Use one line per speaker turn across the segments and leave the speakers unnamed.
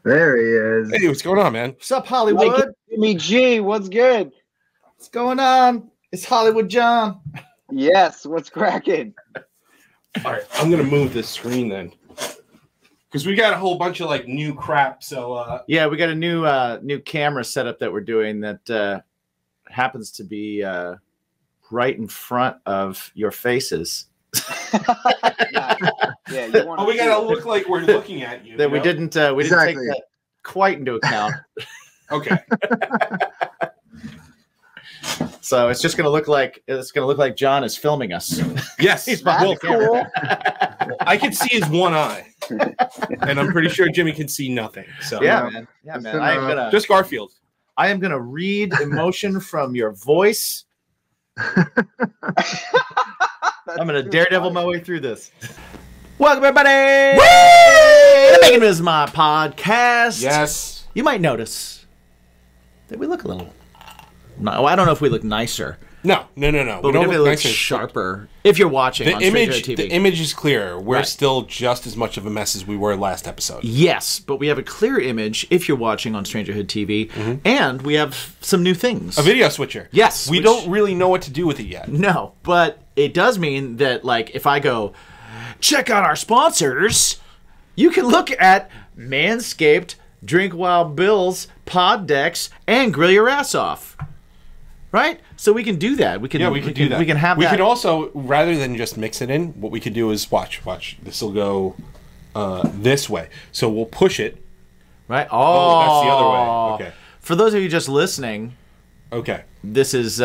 There he is.
Hey, what's going on, man?
What's up, Hollywood?
Jimmy G, what's good?
What's going on? It's Hollywood John.
Yes, what's cracking?
All right, I'm gonna move this screen then, because we got a whole bunch of like new crap. So
yeah, we got a new camera setup that we're doing that happens to be right in front of your faces.
Yeah, you want
we gotta look like we're looking at you.
That we didn't take that quite into account.
Okay.
So it's just gonna look like John is filming us.
Yes,
he's behind the camera.
cool.
I can see his one eye, and I'm pretty sure Jimmy can see nothing. So
Yeah, man. Yeah, man. I am gonna
just Garfield.
I am gonna read emotion from your voice. I'm gonna daredevil my way through this. Welcome, everybody! Woo! Making This My Podcast.
Yes.
You might notice that we look a little. No, I don't know if we look nicer.
No.
But we
don't
definitely look
nicer.
sharper. If you're watching on Stranger TV.
The image is clear. We're
Right.
still just as much of a mess as we were last episode.
Yes, but we have a clear image if you're watching on Strangerhood TV, and we have some new things.
A video switcher.
Yes,
We don't really know what to do with it yet.
No, but it does mean that, like, if I go, check out our sponsors, you can look at Manscaped, Drink Wild Bills, Pod Decks, and Grill Your Ass Off. Right? So we can do that. We can do that. We can have that.
We could also, rather than just mix it in, what we could do is watch. This will go this way. So we'll push it.
Right?
Oh, that's the other way. Okay.
For those of you just listening,
Okay.
this is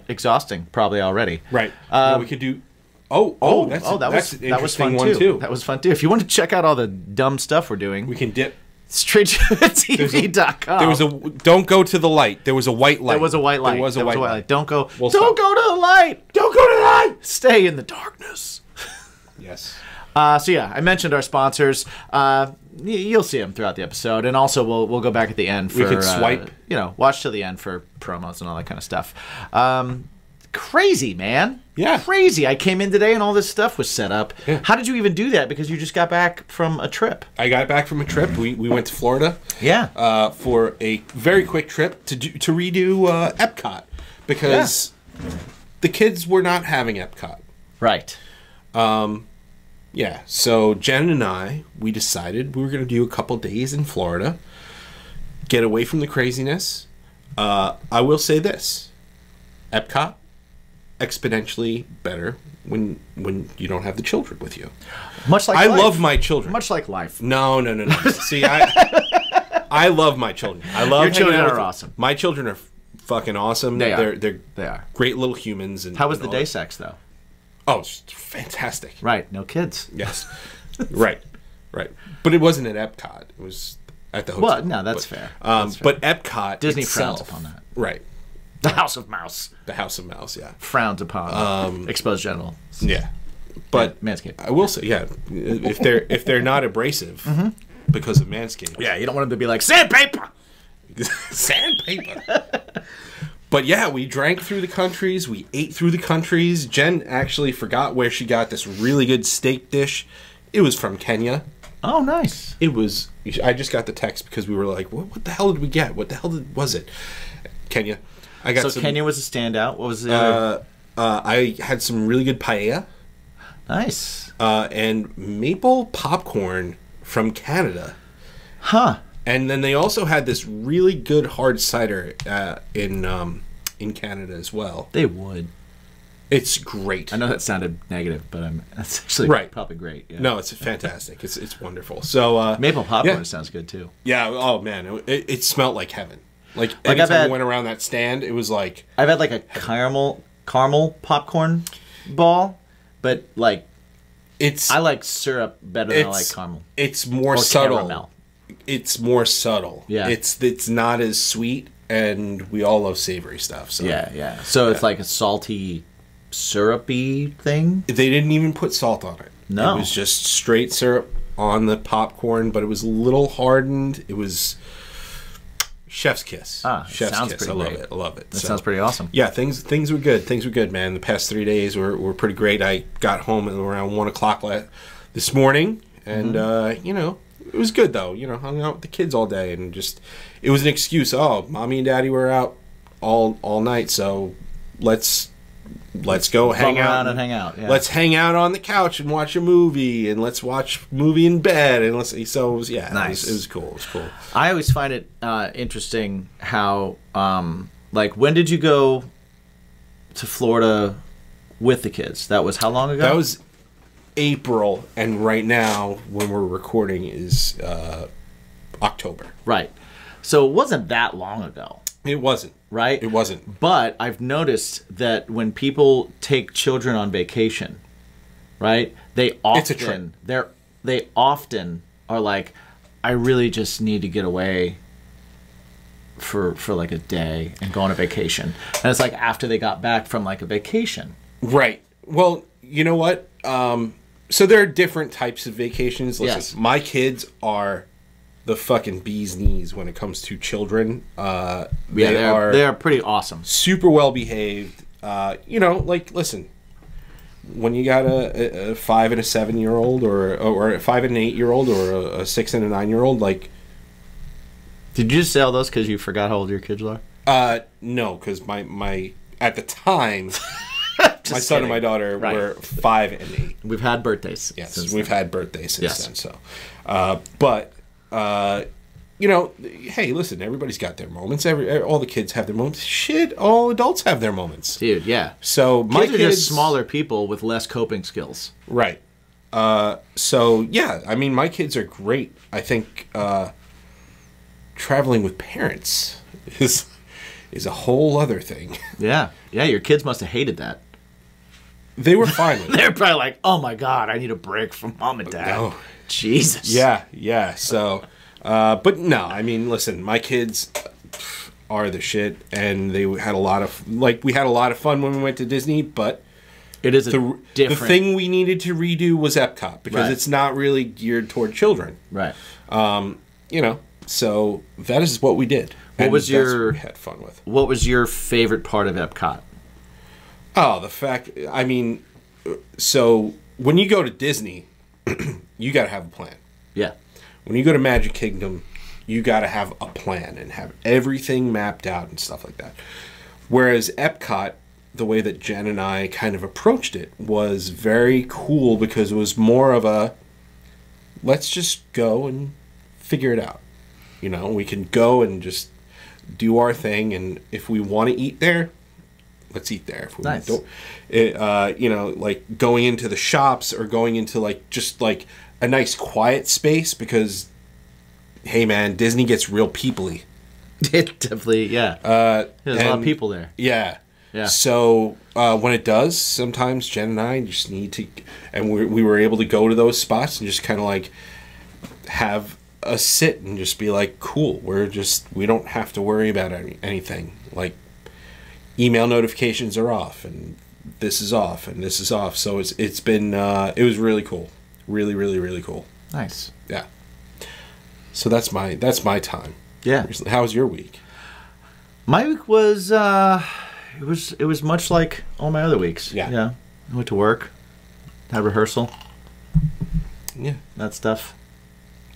exhausting probably already.
Right. Yeah, we could do. That's an
that was fun
one
too. That was fun too. If you want to check out all the dumb stuff we're doing,
we can dip.
StrangerTV.com.
There was a. Don't go to the light. There was a white light.
There was a white light.
There was a white light.
Don't go.
We'll
don't
stop.
go to the light. Don't go to the light. Stay in the darkness.
Yes.
So yeah, I mentioned our sponsors. You'll see them throughout the episode, and also we'll go back at the end for
We could swipe.
Watch till the end for promos and all that kind of stuff. Crazy, man.
Yeah.
Crazy. I came in today and all this stuff was set up.
Yeah.
How did you even do that? Because you just got back from a trip.
I got back from a trip. We went to Florida.
Yeah.
For a very quick trip to redo Epcot because the kids were not having Epcot.
Right.
Yeah. So Jen and I, we decided we were going to do a couple days in Florida, get away from the craziness. I will say this: Epcot exponentially better when you don't have the children with you.
Much like
I
life.
love my children.
Much like life.
No. See, I love my children. I love
Your children
hanging out
are
with
awesome.
My children are fucking awesome.
They are.
They're great little humans. And
How was the
all
day
that.
sex though?
Oh, it's fantastic.
Right. No kids.
Yes. Right. But it wasn't at Epcot. It was at the hotel.
Well, no, that's fair. That's fair.
But Epcot
Disney
itself,
frowns upon that.
Right.
The House of Mouse
The House of Mouse, yeah.
frowns upon exposed genital.
Yeah. But
Manscaped.
I will say, yeah, if they're not abrasive because of Manscaped.
Yeah, you don't want them to be like sandpaper.
Sandpaper. But yeah, we drank through the countries. We ate through the countries. Jen actually forgot where she got this really good steak dish. It was from Kenya.
Oh, nice.
It was. I just got the text because we were like, "What the hell did we get? What the hell was it?" Kenya. I got
So Kenya was a standout. What was the other?
I had some really good paella.
Nice.
And maple popcorn from Canada.
Huh.
And then they also had this really good hard cider in Canada as well.
They would.
It's great.
I know that sounded negative, but that's actually probably great. Yeah.
No, it's fantastic. It's wonderful. So
maple popcorn sounds good too.
Yeah. Oh man, it smelled like heaven. Like
I've
anytime
had-
we went around that stand, it was like
I've had like a caramel popcorn ball, but like I like syrup better than I like caramel.
It's more
Or
subtle.
caramel.
It's more subtle.
Yeah.
It's not as sweet, and we all love savory stuff. So
Yeah. So it's like a salty, syrupy thing.
they didn't even put salt on it.
No.
It was just straight syrup on the popcorn, but it was a little hardened. It was chef's kiss. Chef's
sounds
kiss.
pretty
I love
great.
it. I love it.
That sounds pretty awesome.
Yeah, things were good. Things were good, man. The past 3 days were pretty great. I got home at around 1 o'clock this morning, and it was good though. You know, hung out with the kids all day and just it was an excuse. Oh, mommy and daddy were out all night, so let's go hang out
and hang out. Yeah.
Let's hang out on the couch and watch a movie, and let's watch movie in bed, and so it was, yeah,
nice.
It was cool. It was cool.
I always find it interesting how like when did you go to Florida with the kids? That was how long ago?
That was April, and right now when we're recording is October.
Right. So it wasn't that long ago.
It wasn't.
Right?
It wasn't.
But I've noticed that when people take children on vacation, right? They often
It's a trip.
they often are like, I really just need to get away for like a day and go on a vacation. And it's like after they got back from like a vacation.
Right. Well, you know what? So there are different types of vacations. Listen,
Yes.
my kids are the fucking bee's knees when it comes to children.
They're pretty awesome.
Super well behaved. You know, like, listen, when you got a 5 and a 7-year-old or a 5 and an 8-year-old or a 6 and a 9-year-old, like,
Did you just say all those because you forgot how old your kids are?
no, because my at the time my son and my daughter were 5 and 8.
We've had birthdays.
Yes, we've had birthdays since then. So, you know, hey, listen, everybody's got their moments. All the kids have their moments. Shit, all adults have their moments.
Dude, yeah.
So my
Kids are just smaller people with less coping skills.
Right. So yeah, I mean, my kids are great. I think traveling with parents is a whole other thing.
Yeah. Yeah, your kids must have hated that.
They were fine with it.
They're probably like, oh my God, I need a break from mom and dad.
No.
Jesus.
Yeah. So, but no, I mean, listen, my kids are the shit, and they had a lot of we had a lot of fun when we went to Disney. But
it is
the thing we needed to redo was Epcot because it's not really geared toward children.
Right.
You know, so that is what we did.
What was
that's what we had fun with?
What was your favorite part of Epcot?
Oh, the fact. I mean, so when you go to Disney, you got to have a plan.
Yeah.
When you go to Magic Kingdom, you got to have a plan and have everything mapped out and stuff like that. Whereas Epcot, the way that Jen and I kind of approached it was very cool because it was more of a let's just go and figure it out. You know, we can go and just do our thing, and if we want to eat there, let's eat there. If we
Nice.
don't, you know, like going into the shops or going into just a nice quiet space because, hey man, Disney gets real peoply.
It definitely, yeah. There's a lot of people there.
Yeah.
Yeah.
So when it does, sometimes Jen and I just need to, and we were able to go to those spots and just kind of have a sit and just be like, cool, we don't have to worry about anything. Like, email notifications are off, and this is off, and this is off. So it's been it was really cool, really, really, really cool.
Nice.
Yeah. So that's my time.
Yeah.
How was your week?
My week was it was much like all my other weeks.
Yeah.
Yeah. I went to work, had rehearsal,
Yeah.
that stuff.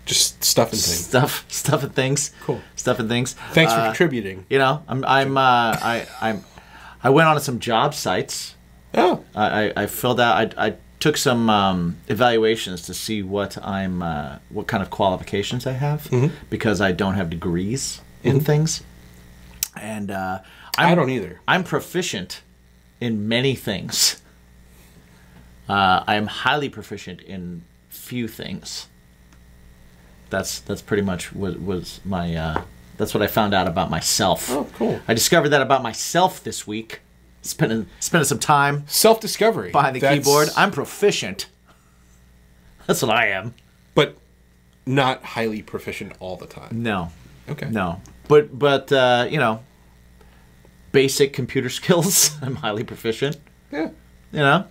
Just stuff and things.
Stuff and things.
Cool.
Stuff and things.
Thanks for contributing.
You know, I went on to some job sites.
Oh.
I filled out. I took some evaluations to see what what kind of qualifications I have because I don't have degrees in things, and
I don't either.
I'm proficient in many things. I am highly proficient in few things. That's pretty much what was my. That's what I found out about myself.
Oh, cool.
I discovered that about myself this week. Spending some time
Self-discovery.
behind the keyboard. I'm proficient. That's what I am.
But not highly proficient all the time.
No.
Okay.
No. But you know, basic computer skills. I'm highly proficient.
Yeah.
You know.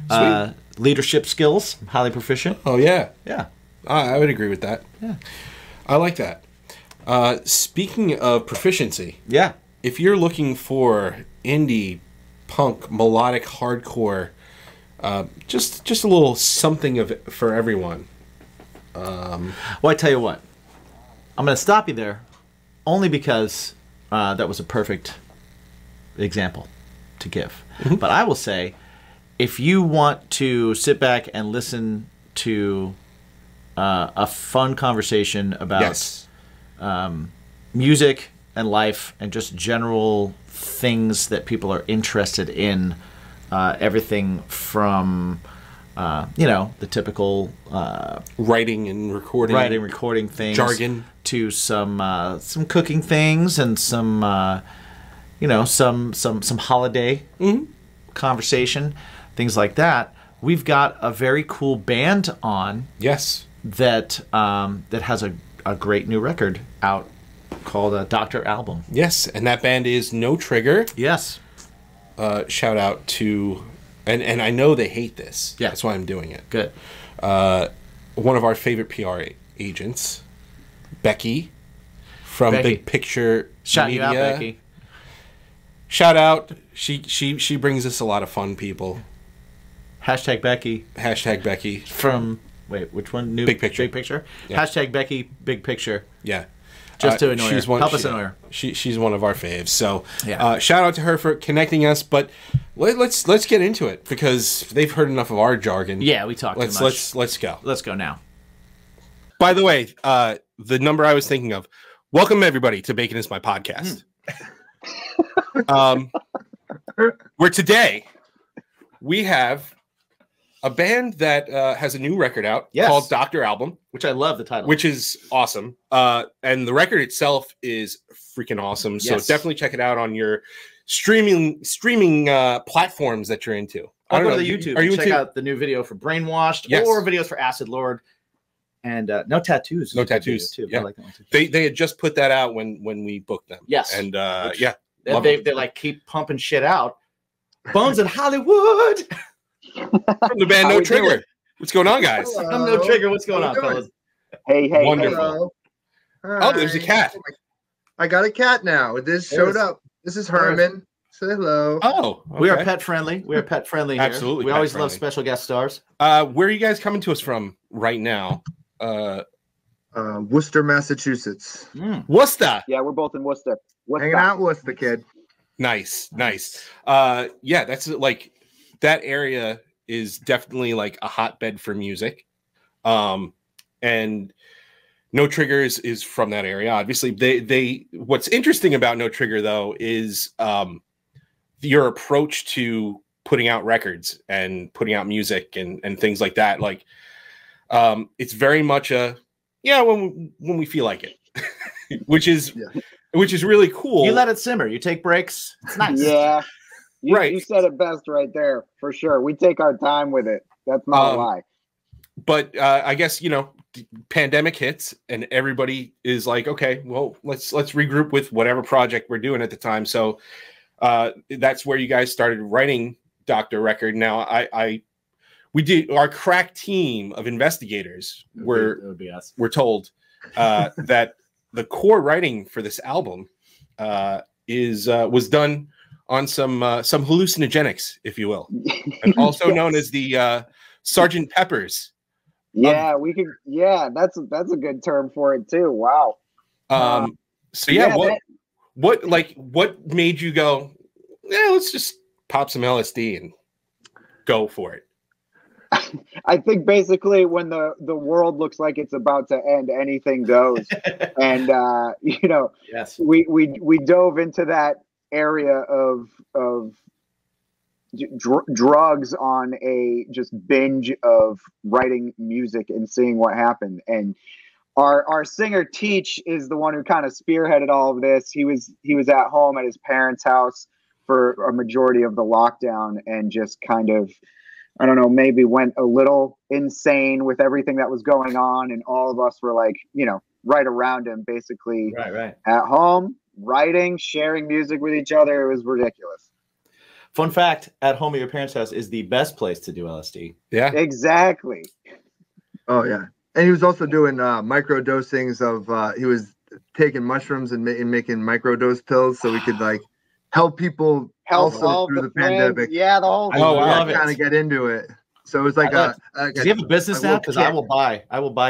Sweet.
Leadership skills. I'm highly proficient.
Oh, yeah.
Yeah.
I would agree with that.
Yeah.
I like that. Speaking of proficiency,
Yeah.
if you're looking for indie, punk, melodic, hardcore, just a little something for everyone,
Well, I tell you what, I'm going to stop you there, only because that was a perfect example to give.
Mm-hmm.
But I will say, if you want to sit back and listen to a fun conversation about
Yes.
music and life and just general things that people are interested in, everything from the typical
Writing and recording.
recording things,
Jargon.
to some cooking things and some holiday conversation, things like that. We've got a very cool band on
Yes.
that has a great new record out called Dr. Album.
Yes, and that band is No Trigger.
Yes.
Shout out to, and I know they hate this.
Yeah.
That's why I'm doing it.
Good.
One of our favorite PR agents, Becky, from
Becky.
Big Picture
Shout
Media.
you out, Becky.
Shout out. She brings us a lot of fun people.
Hashtag Becky
Hashtag Becky.
from, wait, which one? New
Big Picture.
Big Picture?
Yeah.
Hashtag Becky Big Picture.
Yeah.
Just to annoy her. Help us
she-
annoy her.
She's one of our faves. So
Yeah.
shout out to her for connecting us. But let's get into it because they've heard enough of our jargon.
Yeah, we talked too much.
Let's go.
Let's go now.
By the way, the number I was thinking of. Welcome everybody to Bacon is My Podcast. Where today we have a band that has a new record out
Yes.
called Dr. Album,
Which I love the title.
which is awesome. And the record itself is freaking awesome. So
Yes.
definitely check it out on your streaming platforms that you're into. I
I'll
don't
go to
know,
the YouTube
Are you
and check
into
out the new video for Brainwashed
Yes.
or videos for Acid Lord. And No Tattoos. is
No
a good video,
Tattoos,
too.
yeah.
I like that one too.
They had just put that out when we booked them.
Yes.
And
Which-
yeah.
And
love
they
it.
like keep pumping shit out. Bones in Hollywood.
From the band
How
No
we
Trigger.
doing?
What's going on, guys?
I'm No Trigger. What's going
How
on,
you doing?
fellas?
Hey.
Wonderful.
Hello.
Oh, there's a
Hi.
cat.
I got a cat now. This showed up. This is Herman. Say hello.
Oh,
We are
okay.
pet friendly. We are pet friendly here.
Absolutely
We
pet
always love
friendly.
special guest stars.
Where are you guys coming to us from right now?
Worcester, Massachusetts.
Worcester.
Yeah, we're both in Worcester.
Hanging out with the kid.
Nice. Yeah, that's like that area is definitely like a hotbed for music. And No Trigger is from that area. Obviously, they what's interesting about No Trigger though is your approach to putting out records and putting out music and things like that. Like it's very much when we feel like it. which is really cool.
You let it simmer. You take breaks. It's nice.
Yeah.
Right.
You said it best right there, for sure. We take our time with it. That's not a lie.
But I guess pandemic hits and everybody is like, okay, well, let's regroup with whatever project we're doing at the time. So that's where you guys started writing Dr. Record. Now we did our crack team of investigators
It would be us.
were told that the core writing for this album was done on some hallucinogenics, if you will, and also known as the Sergeant Peppers.
Yeah, we could. Yeah, that's a good term for it too. Wow.
So yeah,
yeah,
what made you go? Yeah, let's just pop some LSD and go for it.
I think basically when the world looks like it's about to end, anything goes, and
Yes.
we dove into that area of drugs on a just binge of writing music and seeing what happened. And our singer Teach is the one who kind of spearheaded all of this. He was at home at his parents' house for a majority of the lockdown and just kind of, I don't know, maybe went a little insane with everything that was going on. And all of us were like, right around him, basically
Right.
at home, writing, sharing music with each other. It was ridiculous.
Fun fact: at home at your parents' house is the best place to do LSD.
Yeah.
Exactly.
Oh yeah, and he was also doing micro dosings of. He was taking mushrooms and making microdose pills so we could like help people
Help
also
all
through
the
the
friends.
pandemic.
Yeah, the whole
I
Oh, wow.
love it.
Kind of get into it. So it was like
does he have a business now? Because I will buy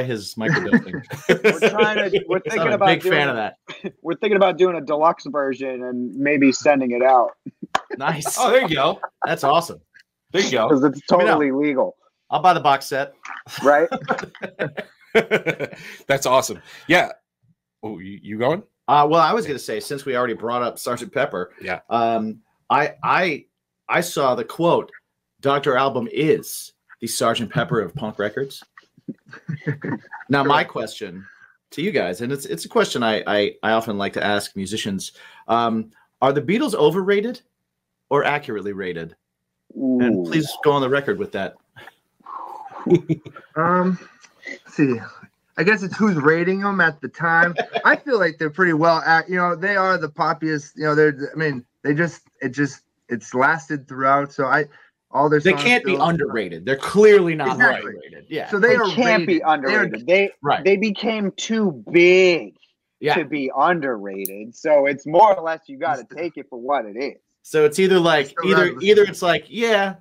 his microdosing.
We're thinking
I'm a
about
big fan of that.
We're thinking about doing a deluxe version and maybe sending it out.
Nice.
Oh, there you go.
That's awesome.
There you go.
Because it's totally legal.
I'll buy the box set.
Right?
That's awesome. Yeah. Oh, you going?
Well, I was going to say, since we already brought up Sergeant Pepper,
yeah.
I saw the quote, Dr. Album is the Sergeant Pepper of punk records. Now, my question to you guys, and it's a question I often like to ask musicians, are the Beatles overrated or accurately rated? Ooh. And please go on the record with that.
Let's see. I guess it's who's rating them at the time. I feel like they're pretty well they are the poppiest, it's lasted throughout. So all their songs
can't be underrated. They're clearly not underrated. Yeah.
So they can't be underrated. They became too big to be underrated. So it's more or less you got to take it for what it is.
So it's either like either it's like, yeah,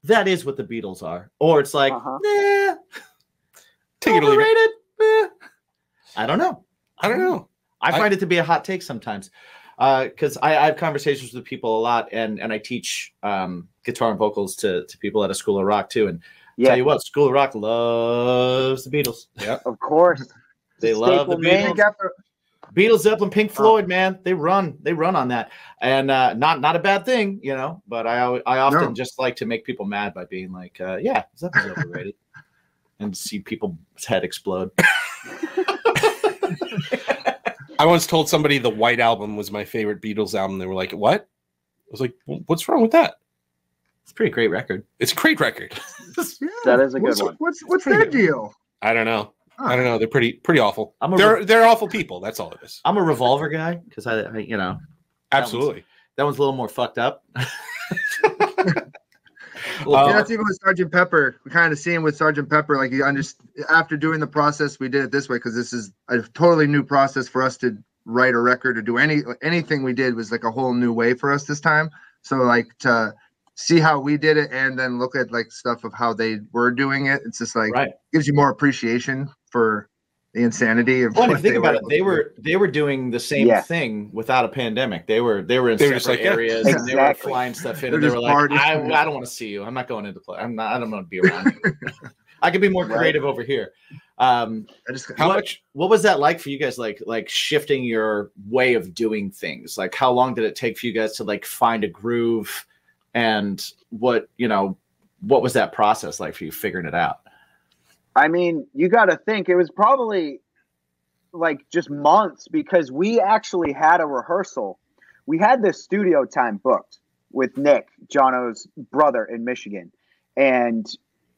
that is what the Beatles are, or it's like, nah,
take it
overrated. I don't know. I find it to be a hot take sometimes. Because I have conversations with people a lot, and I teach guitar and vocals to people at a School of Rock too. And tell you what, School of Rock loves the Beatles.
Yeah, of course.
They love the Beatles. Beatles, Zeppelin, Pink Floyd, man, they run on that, and not a bad thing, But I often just like to make people mad by being like, yeah, Zeppelin's overrated, and see people's head explode.
I once told somebody the White Album was my favorite Beatles album. They were like, what? I was like, well, what's wrong with that?
It's a pretty great record.
It's a great record.
That is a good one.
What's their deal?
I don't know. I don't know. They're pretty awful. They're awful people. That's all it is.
I'm a Revolver guy because I
Absolutely.
That one's a little more fucked up.
That's even with Sergeant Pepper. We kind of see him with Sergeant Pepper, like after doing the process, we did it this way because this is a totally new process for us to write a record or do anything we did was like a whole new way for us this time. So like to see how we did it and then look at like stuff of how they were doing it. It's just like gives you more appreciation for the insanity of.
Well, if you think about it, they were doing the same thing without a pandemic. They were in separate areas and they were flying stuff in. And they were like, I don't want to see you. I'm not going into play. I don't want to be around you. I could be more creative over here. What was that like for you guys? Like shifting your way of doing things. Like how long did it take for you guys to like find a groove, and what was that process like for you figuring it out?
I mean, you got to think it was probably like just months because we actually had a rehearsal. We had this studio time booked with Nick, Jono's brother in Michigan. And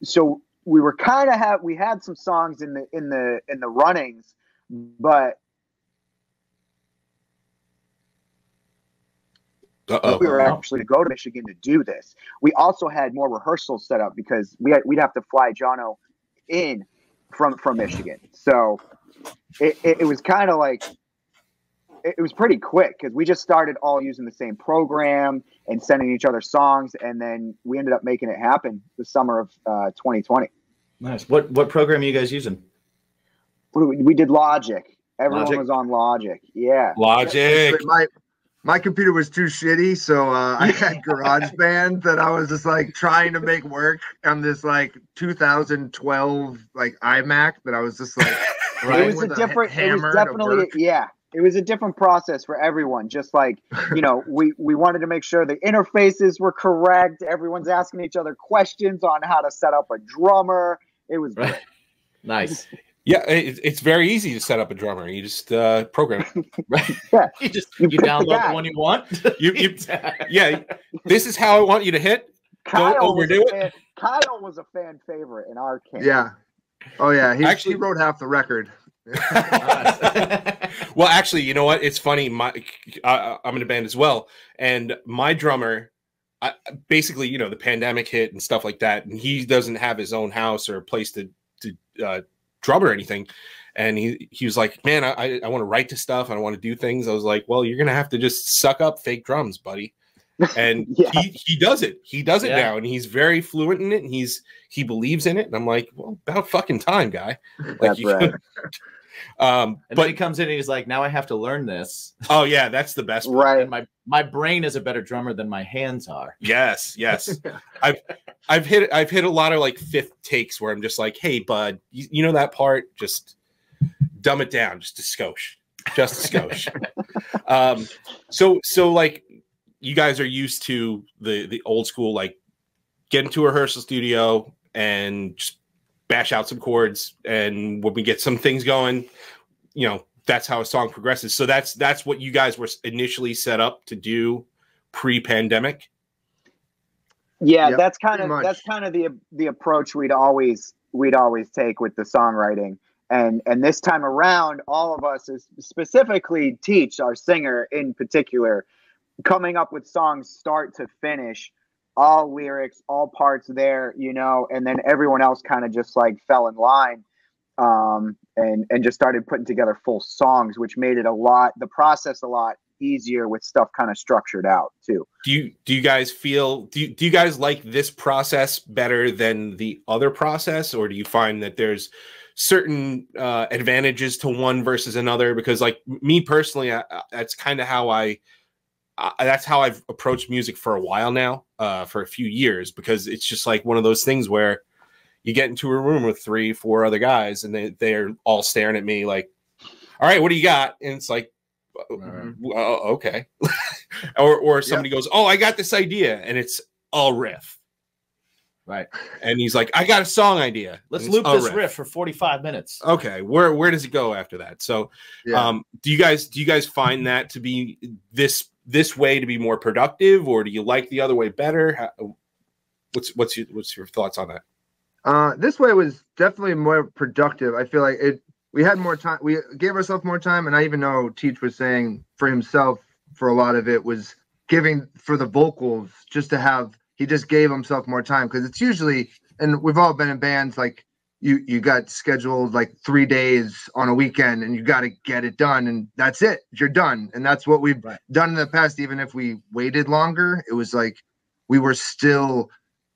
so we were we had some songs in the runnings, but we were actually to go to Michigan to do this. We also had more rehearsals set up because we'd have to fly Jono in from Michigan. So it was kind of like it was pretty quick because we just started all using the same program and sending each other songs, and then we ended up making it happen the summer of 2020.
Nice. What program are you guys using?
We did Logic. Everyone was on Logic. Yeah.
Logic.
My computer was too shitty, so I had GarageBand that I was just like trying to make work on this like 2012 like iMac that I was just like
it was a different process for everyone. Just like, we wanted to make sure the interfaces were correct. Everyone's asking each other questions on how to set up a drummer. It was great.
Nice.
Yeah, it's very easy to set up a drummer. You just program it.
Right. Yeah. You download the one you want.
Yeah. This is how I want you to hit. Don't overdo it.
Kyle was a fan favorite in our camp.
Yeah. Oh yeah. He wrote half the record.
Well, actually, you know what? It's funny. I'm in a band as well, and my drummer. Basically, the pandemic hit and stuff like that, and he doesn't have his own house or a place to drum or anything, and he was like, man, I want to write to stuff, I want to do things. I was like, well, you're gonna have to just suck up fake drums, buddy. And
Yeah.
he does it. He does it
Yeah.
now, and he's very fluent in it, and he believes in it. And I'm like, well, about fucking time, guy. Like,
That's right.
And
but
then he comes in and he's like, now I have to learn this.
oh yeah, that's the best part.
Right.
And my brain is a better drummer than my hands are.
Yes. I've hit a lot of like fifth takes where I'm just like, hey bud, you know that part, just dumb it down just a skosh. So like you guys are used to the old school, like get into a rehearsal studio and just bash out some chords, and when we get some things going, you know, that's how a song progresses. So that's what you guys were initially set up to do pre-pandemic.
Yeah,
Yep,
that's kind
pretty
of
much.
the approach we'd always take with the songwriting. And this time around, all of us, specifically Teach, our singer in particular, coming up with songs start to finish, all lyrics, all parts there, you know, and then everyone else kind of just like fell in line, and just started putting together full songs, which made it the process a lot easier with stuff kind of structured out too.
Do you guys feel, do you guys like this process better than the other process, or do you find that there's certain advantages to one versus another? Because like me personally, that's kind of how that's how I've approached music for a while now, for a few years, because it's just like one of those things where you get into a room with 3-4 other guys and they're all staring at me like, all right, what do you got? And it's like, okay. or somebody goes, oh, I got this idea, and it's all riff.
Right.
And he's like, I got a song idea.
Let's loop this riff for 45 minutes.
Okay. Where does it go after that? So
Yeah.
Do you guys find that to be this way to be more productive, or do you like the other way better? What's your thoughts on that?
This way was definitely more productive. I feel like we had more time. We gave ourselves more time, and I even know Teach was saying for himself, for a lot of it was giving for the vocals, just to have. He just gave himself more time, because it's usually, and we've all been in bands, like you got scheduled like 3 days on a weekend, and you got to get it done, and that's it. You're done, and that's what we've done in the past. Even if we waited longer, it was like we were still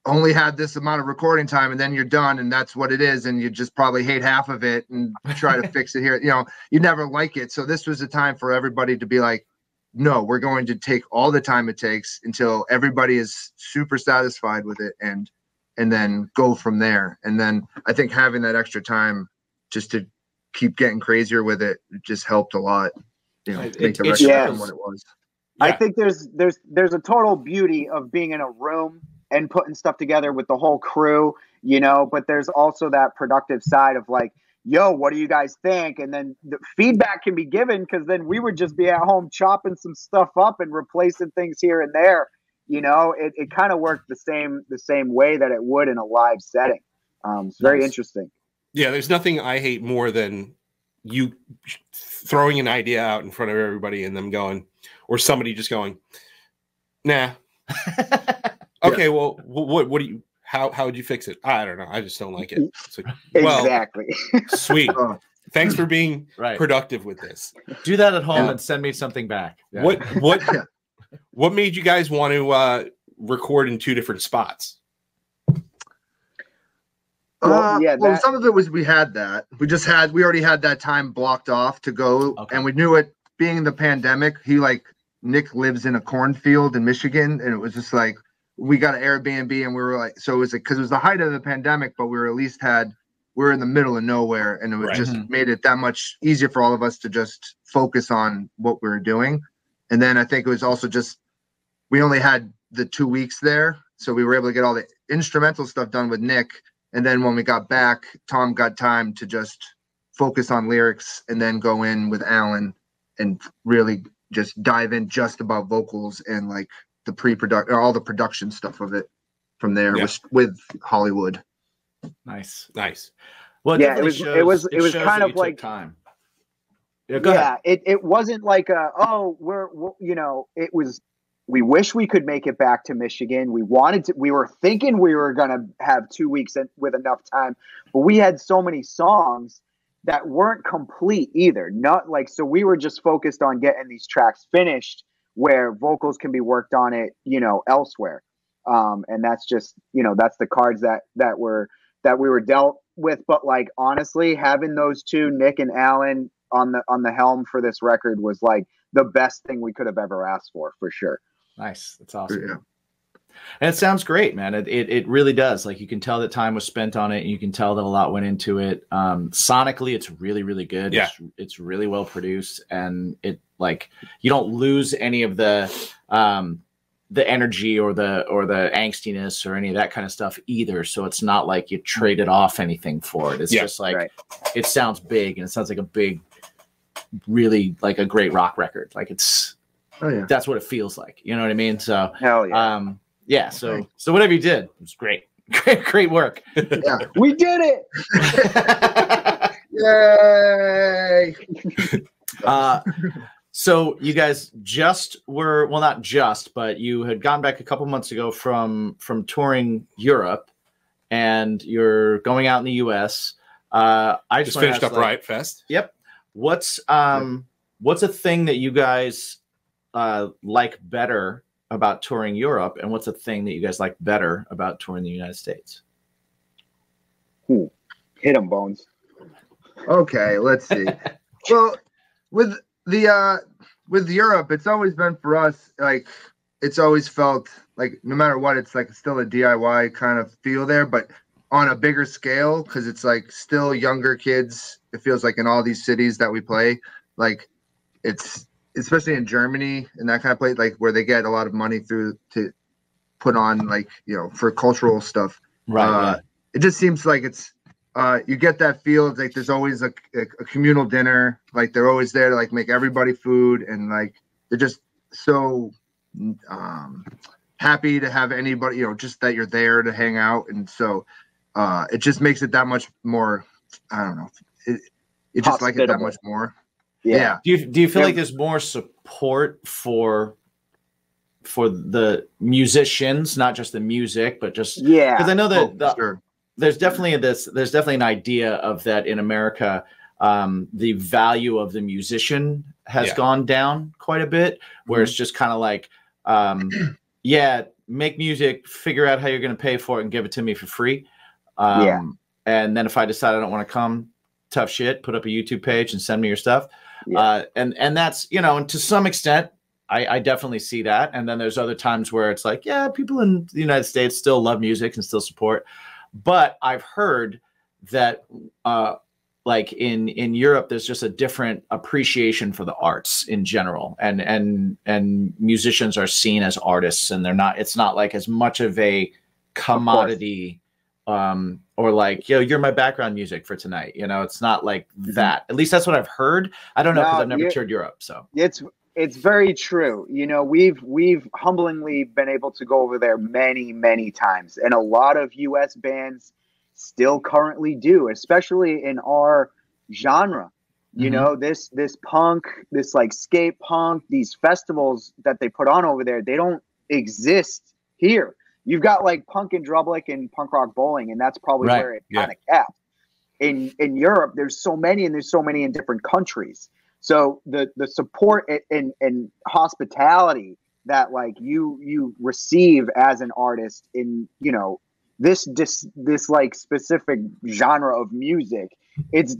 only had this amount of recording time, and then you're done, and that's what it is, and you just probably hate half of it and try to fix it here. You know, you never like it. So this was a time for everybody to be like, no, we're going to take all the time it takes until everybody is super satisfied with it, and then go from there. And then I think having that extra time just to keep getting crazier with it just helped a lot, you know, to make the record become what it was.
Yeah. I think there's a total beauty of being in a room and putting stuff together with the whole crew, you know, but there's also that productive side of like, yo, what do you guys think? And then the feedback can be given, because then we would just be at home chopping some stuff up and replacing things here and there. You know, it kind of worked the same way that it would in a live setting. It's very interesting.
Yeah, there's nothing I hate more than you throwing an idea out in front of everybody and them going, or somebody just going, nah. Okay, well, what do you? How would you fix it? I don't know. I just don't like it. It's like, well,
exactly.
Sweet. Thanks for being productive with this.
Do that at home and send me something back. Yeah.
What made you guys want to record in 2 different spots?
Well, some of it was we already had that time blocked off to go, and we knew it being the pandemic. Nick lives in a cornfield in Michigan, and it was just like we got an Airbnb, and we were like, so it was like, because it was the height of the pandemic, but we were in the middle of nowhere, and it was just made it that much easier for all of us to just focus on what we were doing. And then I think it was also just we only had the 2 weeks there, so we were able to get all the instrumental stuff done with Nick. And then when we got back, Tom got time to just focus on lyrics, and then go in with Alan and really just dive in just about vocals and like the pre-production, all the production stuff of it from there with Hollywood.
Nice.
Well, it was kind of like
time.
It wasn't like it was. We wish we could make it back to Michigan. We were thinking we were going to have 2 weeks with enough time, but we had so many songs that weren't complete either. Not like, so we were just focused on getting these tracks finished where vocals can be worked on it, you know, elsewhere. And that's just, you know, that's the cards that we were dealt with. But like, honestly, having those two, Nick and Alan, on the helm for this record was like the best thing we could have ever asked for sure.
Nice. That's awesome.
Yeah.
And it sounds great, man. It really does. Like, you can tell that time was spent on it, and you can tell that a lot went into it. Sonically, it's really, really good.
Yeah.
It's really well produced, and it, like, you don't lose any of the energy or the angstiness or any of that kind of stuff either. So it's not like you traded off anything for it. It's just like, it sounds big, and it sounds like a big, really like a great rock record. Like, it's, that's what it feels like. You know what I mean? So,
hell yeah.
Yeah, so whatever you did, it was great. Great work.
Yeah, we did it.
Yay!
So you guys just were, well, not just, but you had gone back a couple months ago from touring Europe, and you're going out in the US. I
Just finished up Riot Fest.
Yep. What's a thing that you guys like better about touring Europe, and what's a thing that you guys like better about touring the United States?
Hit 'em, Bones.
Okay, let's see. Well, with Europe, it's always been for us, like, it's always felt like no matter what, it's like still a DIY kind of feel there, but on a bigger scale, because it's like still younger kids. It feels like in all these cities that we play, like, it's especially in Germany and that kind of place, like where they get a lot of money through to put on, like, you know, for cultural stuff.
Right.
It just seems like it's you get that feel of like there's always a communal dinner, like they're always there to like make everybody food, and like they're just so happy to have anybody, you know, just that you're there to hang out. And so it just makes it that much more, I don't know, it just like it that much more. Yeah.
Do you feel like there's more support for the musicians, not just the music, but just because I know that there's definitely an idea of that in America. The value of the musician has gone down quite a bit, where it's just kind of like, make music, figure out how you're going to pay for it, and give it to me for free. And then if I decide I don't want to come, tough shit, put up a YouTube page and send me your stuff. And that's, you know, and to some extent, I definitely see that. And then there's other times where it's like, yeah, people in the United States still love music and still support. But I've heard that, like in Europe, there's just a different appreciation for the arts in general, and musicians are seen as artists, and it's not like as much of a commodity, or like, yo, you're my background music for tonight. You know, it's not like that. At least that's what I've heard. I don't know, because I've never toured Europe. So
it's very true. You know, we've humblingly been able to go over there many, many times, and a lot of US bands still currently do, especially in our genre. You know, this punk, this like skate punk, these festivals that they put on over there, they don't exist here. You've got like Punk in Drublic and Punk Rock Bowling, and that's probably where it kind of capped. In Europe, there's so many, and there's so many in different countries. So the support and hospitality that like you receive as an artist in, you know, this like specific genre of music, it's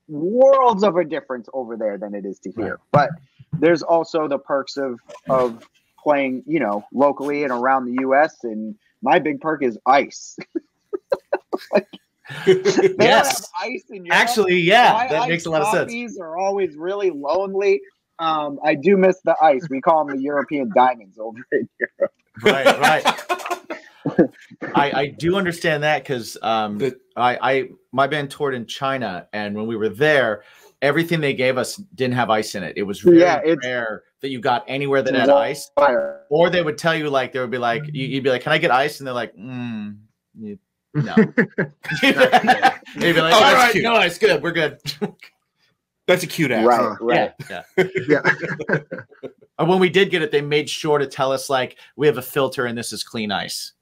worlds of a difference over there than it is to here. But there's also the perks of playing, you know, locally and around the US, and my big perk is ice. Like, they have ice in Europe.
Actually, that makes a lot of sense.
Coffees are always really lonely. I do miss the ice. We call them the European diamonds over in Europe.
Right. I do understand that, because my band toured in China, and when we were there, everything they gave us didn't have ice in it. It was really rare that you got anywhere that had ice. Or they would tell you, like, they would be like, you'd be like, can I get ice? And they're like, no. They'd be like, all right, no ice, good, we're good.
That's a cute ass.
Right.
Yeah. And when we did get it, they made sure to tell us, like, we have a filter and this is clean ice.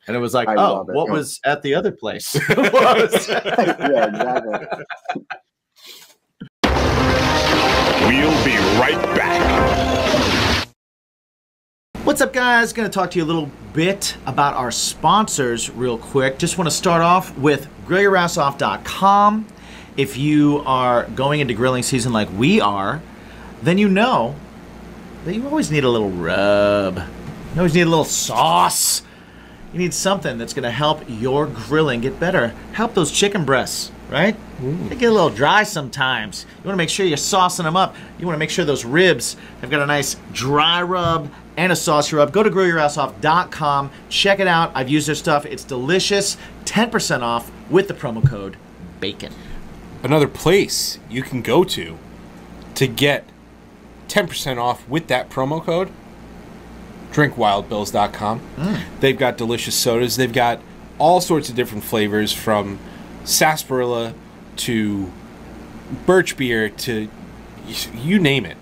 And it was like, what was at the other place?
Yeah, exactly.
We'll be right back.
What's up, guys? Going to talk to you a little bit about our sponsors real quick. Just want to start off with grillyourassoff.com. If you are going into grilling season like we are, then you know that you always need a little rub. You always need a little sauce. You need something that's going to help your grilling get better. Help those chicken breasts, right? They get a little dry sometimes. You want to make sure you're saucing them up. You want to make sure those ribs have got a nice dry rub and a saucy rub. Go to grillyourassoff.com. Check it out. I've used their stuff. It's delicious. 10% off with the promo code BACON.
Another place you can go to get 10% off with that promo code, drinkwildbills.com. They've got delicious sodas. They've got all sorts of different flavors, from sarsaparilla to birch beer to you name it.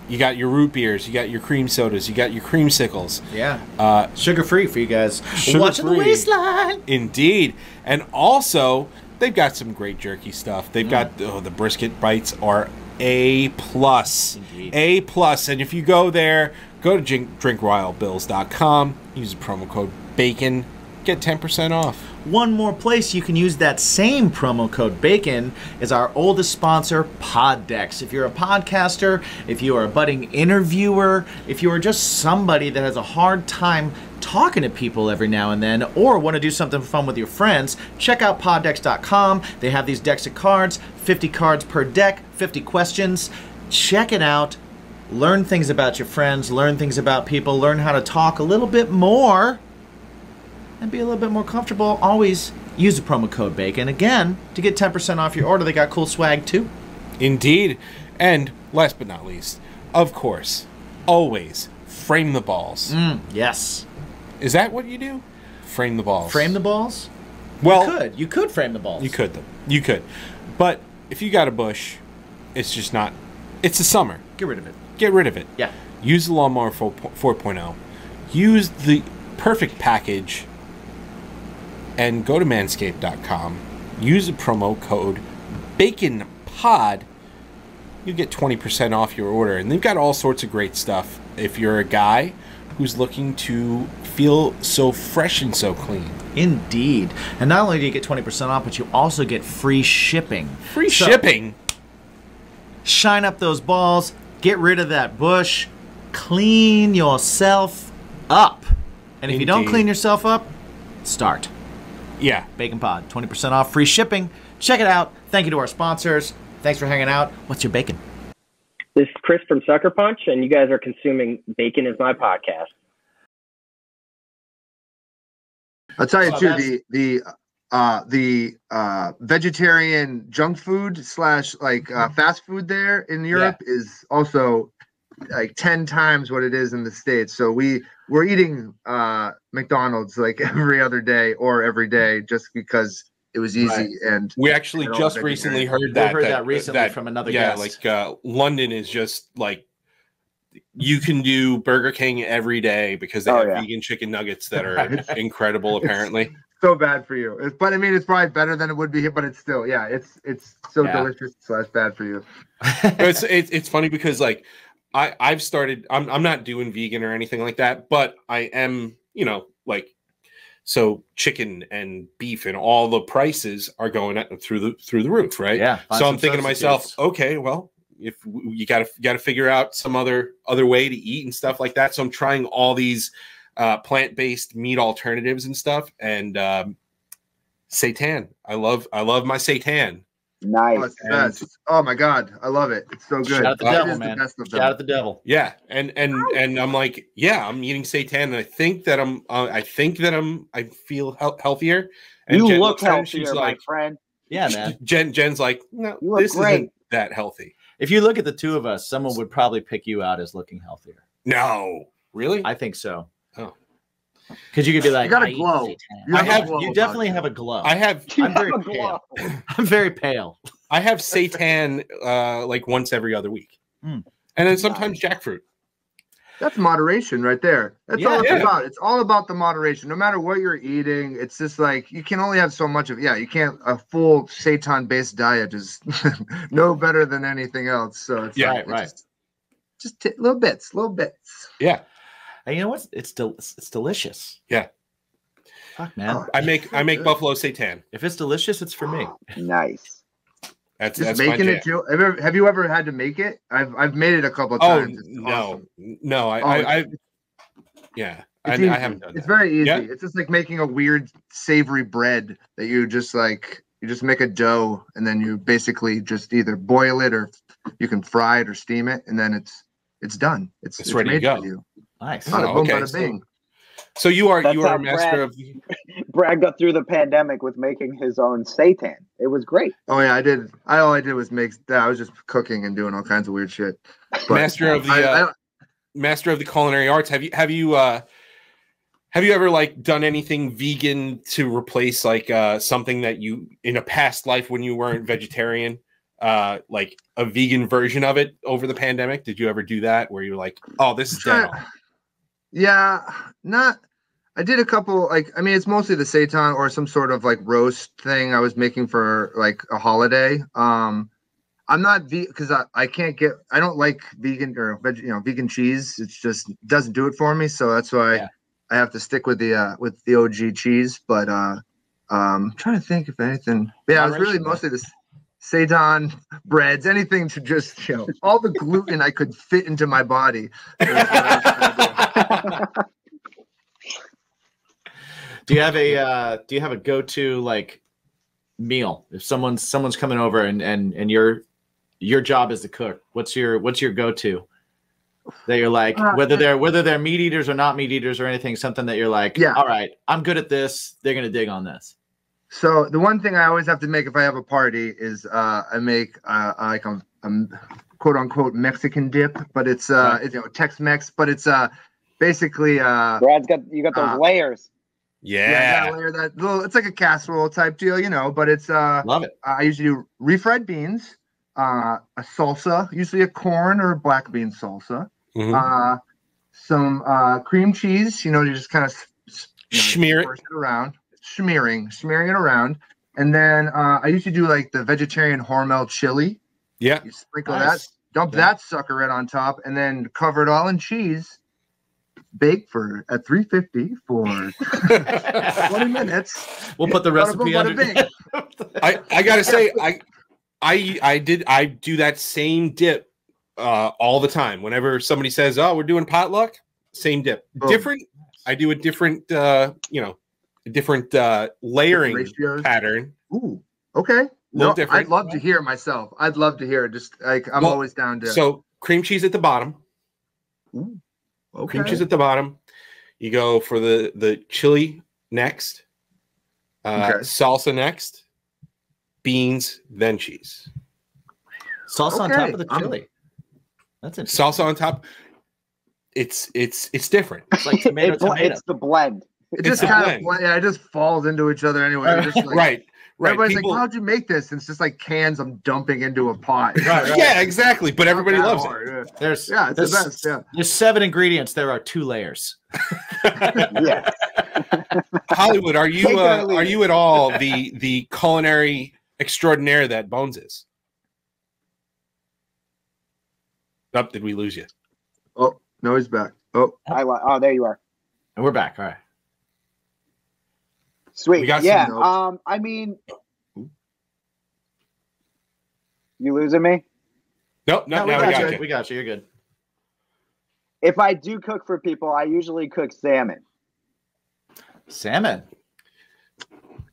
You got your root beers, you got your cream sodas, you got your creamsicles.
Yeah. Sugar-free for you guys. Watching the waistline.
Indeed. And also, they've got some great jerky stuff. They've got the brisket bites are A+.
Indeed.
A+. And if you go there, go to drinkwildbills.com, use the promo code BACON, get 10% off.
One more place you can use that same promo code BACON is our oldest sponsor, Poddex. If you're a podcaster, if you are a budding interviewer, if you are just somebody that has a hard time talking to people every now and then, or want to do something fun with your friends, check out poddex.com. They have these decks of cards, 50 cards per deck, 50 questions. Check it out. Learn things about your friends, learn things about people, learn how to talk a little bit more and be a little bit more comfortable. Always use the promo code BACON. Again, to get 10% off your order. They got cool swag too.
Indeed. And last but not least, of course, always frame the balls.
Yes.
Is that what you do? Frame the balls.
Frame the balls?
Well,
You could frame the balls.
You could, though. You could. But if you got a bush, it's just not... It's the summer.
Get rid of it.
Get rid of it.
Yeah.
Use the Lawnmower 4.0. Use the perfect package and go to manscaped.com. Use the promo code BACONPOD. You get 20% off your order. And they've got all sorts of great stuff. If you're a guy who's looking to feel so fresh and so clean.
Indeed. And not only do you get 20% off, but you also get free shipping.
Free shipping?
Shine up those balls. Get rid of that bush. Clean yourself up. And if you don't clean yourself up, start.
Yeah.
Bacon Pod, 20% off, free shipping. Check it out. Thank you to our sponsors. Thanks for hanging out. What's your bacon?
This is Chris from Sucker Punch, and you guys are consuming Bacon is My Podcast.
I'll tell you too, the vegetarian junk food / fast food there in Europe is also like 10 times what it is in the States. So we're eating McDonald's like every other day or every day just because it was easy. Right. And
we actually just recently heard that.
We heard that recently from another guest.
Yeah, like London is just like, you can do Burger King every day because they have vegan chicken nuggets that are incredible, apparently.
It's so bad for you. But I mean, it's probably better than it would be here, but it's still, it's so delicious / bad for you.
It's funny because like, I've started, I'm not doing vegan or anything like that, but I am, so chicken and beef and all the prices are going through the roof, right?
Yeah.
So I'm thinking to myself, okay, well, if you got to figure out some other way to eat and stuff like that. So I'm trying all these plant-based meat alternatives and stuff. And seitan, I love my seitan.
Nice.
Oh my God, I love it. It's so good.
Shout out the devil, man. Shout out the devil.
Yeah, and I'm like, I'm eating seitan, and I think that I feel healthier. And
you
Jen
look healthier,
she's like,
my friend.
Yeah, man.
Jen's like, no, this isn't that healthy.
If you look at the two of us, someone would probably pick you out as looking healthier.
No, really?
I think so.
Oh.
Because you could be like,
you got a glow.
You definitely have a glow. I'm very pale. I'm very pale.
I have seitan like once every other week, and then sometimes jackfruit.
That's moderation right there. That's all it's about. It's all about the moderation. No matter what you're eating, it's just like you can only have so much of. Yeah, you can't. A full seitan-based diet is no better than anything else. So it's
right.
Just little bits.
Yeah.
And you know what? It's delicious.
Yeah.
Fuck, man.
Oh,
I make buffalo seitan.
If it's delicious, it's for me.
Nice.
That's
making
my
it too. Have you ever had to make it? I've made it a couple of times. It's
no,
awesome.
no. I haven't done that.
It's very easy.
Yeah.
It's just like making a weird savory bread that you just make a dough and then you basically just either boil it or you can fry it or steam it and then it's done. It's
ready to
made
go.
for you.
Nice.
Bada boom,
okay.
bada bing.
So you are
That's
a
how
master
Brad got through the pandemic with making his own seitan. It was great.
Oh yeah, I did. All I did was make that. I was just cooking and doing all kinds of weird shit. But
master of the culinary arts. Have you ever like done anything vegan to replace like something that you in a past life when you weren't vegetarian, like a vegan version of it over the pandemic? Did you ever do that where you're like, oh, this is dead on?
Yeah, I did a couple, it's mostly the seitan or some sort of like roast thing I was making for like a holiday. I'm not because I don't like vegan or vegan cheese. It's just doesn't do it for me. So that's why I have to stick with the OG cheese. But I'm trying to think if anything. But yeah, it was really mostly the seitan breads, anything to just all the gluten I could fit into my body.
Do you have a go-to like meal if someone's coming over and your job is to cook? What's your go-to that you're like, whether they're meat eaters or not meat eaters or anything, something that you're like, all right, I'm good at this, they're gonna dig on this?
So the one thing I always have to make if I have a party is I make like a quote unquote Mexican dip, but it's Tex-Mex, but it's basically
Brad's got those layers.
Yeah,
layer that it's like a casserole type deal, but it's
love it.
I usually do refried beans, a salsa, usually a corn or black bean salsa, some cream cheese, you just kind of
smear it
around. Smearing it around, and then I usually do like the vegetarian Hormel chili.
Yeah,
you sprinkle that, dump that sucker right on top, and then cover it all in cheese. Bake at 350 for 20 minutes.
We'll put the recipe under.
I gotta say, I do that same dip all the time. Whenever somebody says, "Oh, we're doing potluck," same dip, different. I do a different, different layering pattern.
Ooh, okay.
No, different.
I'd love to hear myself. I'd love to hear it. Just like I'm always down to.
So cream cheese at the bottom.
Ooh, okay.
Cream cheese at the bottom. You go for the chili next. Salsa next. Beans, then cheese.
Salsa on top of the chili. That's interesting.
Salsa on top. It's different.
It's like tomato.
It's the blend.
It just kind of it just falls into each other anyway. Just like,
right.
Everybody's like, "How'd you make this?" And it's just like cans I'm dumping into a pot.
Right. Yeah, exactly. But everybody loves it.
It's
the best. Yeah.
There's 7 ingredients. There are 2 layers.
Yes.
Hollywood, are you at all the culinary extraordinaire that Bones is? Oh, did we lose you?
Oh no, he's back. Oh,
there you are.
And we're back. All right.
Sweet. Yeah. I mean, you losing me?
Nope. No, we got you.
We got you. You're good.
If I do cook for people, I usually cook salmon.
Salmon.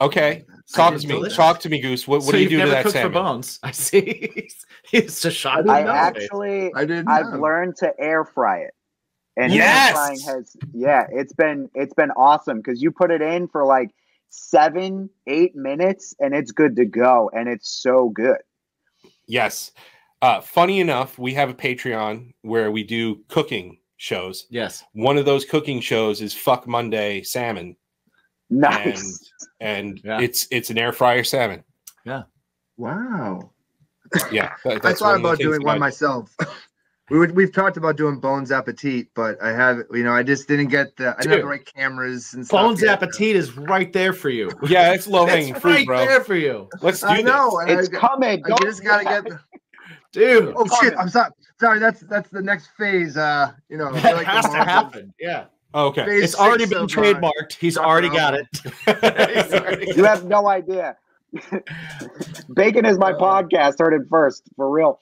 Okay. Talk to me, Goose. What do you do to that salmon?
For Bones. I see. He's just shocked.
I've learned to air fry it. And air frying it's been awesome because you put it in for like 7-8 minutes and it's good to go, and it's so good.
Yes. Funny enough, we have a Patreon where we do cooking shows.
Yes.
One of those cooking shows is Fuck Monday Salmon.
Nice.
And it's an air fryer salmon.
Yeah.
Wow.
Yeah.
I thought about doing one myself. We've talked about doing Bones Appetit, but I just didn't get I didn't have the right cameras and stuff.
Bones Appetit is right there for you.
Yeah, it's low hanging fruit,
right
bro.
there for you.
Let's do this.
It's coming.
You just gotta get.
dude.
Oh shit! I'm sorry. Sorry, that's the next phase. You know,
That
like
has
the
to
Marvel.
happen. Yeah.
Okay.
Phase
It's already
6
been
of,
trademarked. He's
Dr.
already got
Alban.
it. He's already
You have no idea. Bacon is my podcast. Heard it first, for real.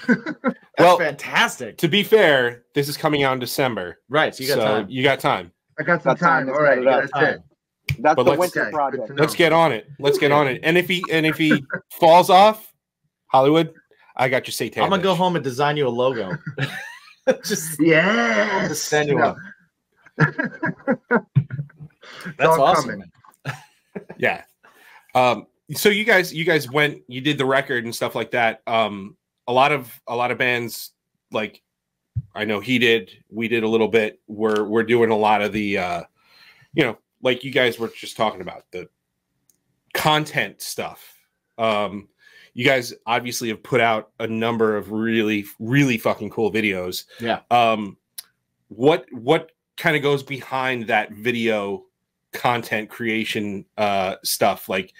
That's
Well,
fantastic.
To be fair, this is coming out in December.
Right, so you got time.
You got time.
I got some
Got time
time.
to
All right,
set it up.
that's it.
That's
But
the
let's-
winter
Okay, good
project.
to know.
Let's get on it. Let's get on it. And if he falls off, Hollywood, I got your satan.
I'm gonna go home and design you a logo. just
Yes.
send you
No.
one. That's
all
awesome.
coming.
Man.
Yeah. So you guys went, you did the record and stuff like that. A lot of bands, like I know we did a little bit. We're doing a lot of the like you guys were just talking about, the content stuff. You guys obviously have put out a number of really, really fucking cool videos.
Yeah.
What kind of goes behind that video content creation stuff? Like,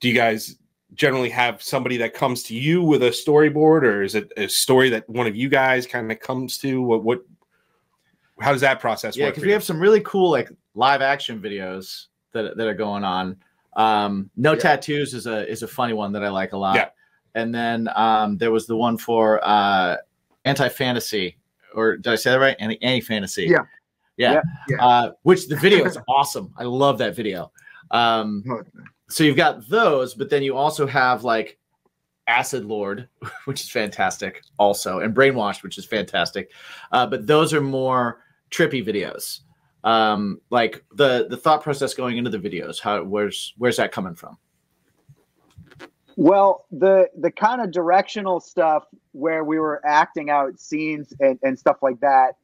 do you guys generally have somebody that comes to you with a storyboard, or is it a story that one of you guys kind of comes to? How does that process work?
Yeah, because we have some really cool like live action videos that are going on. No Tattoos is a funny one that I like a lot.
Yeah.
And then there was the one for Anti-Fantasy, or did I say that right? Anti-Fantasy.
Yeah.
Yeah.
Yeah.
Which the video is awesome. I love that video. So you've got those, but then you also have like Acid Lord, which is fantastic also, and Brainwashed, which is fantastic. But those are more trippy videos. Like the thought process going into the videos, where's that coming from?
Well, the kind of directional stuff where we were acting out scenes and stuff like that.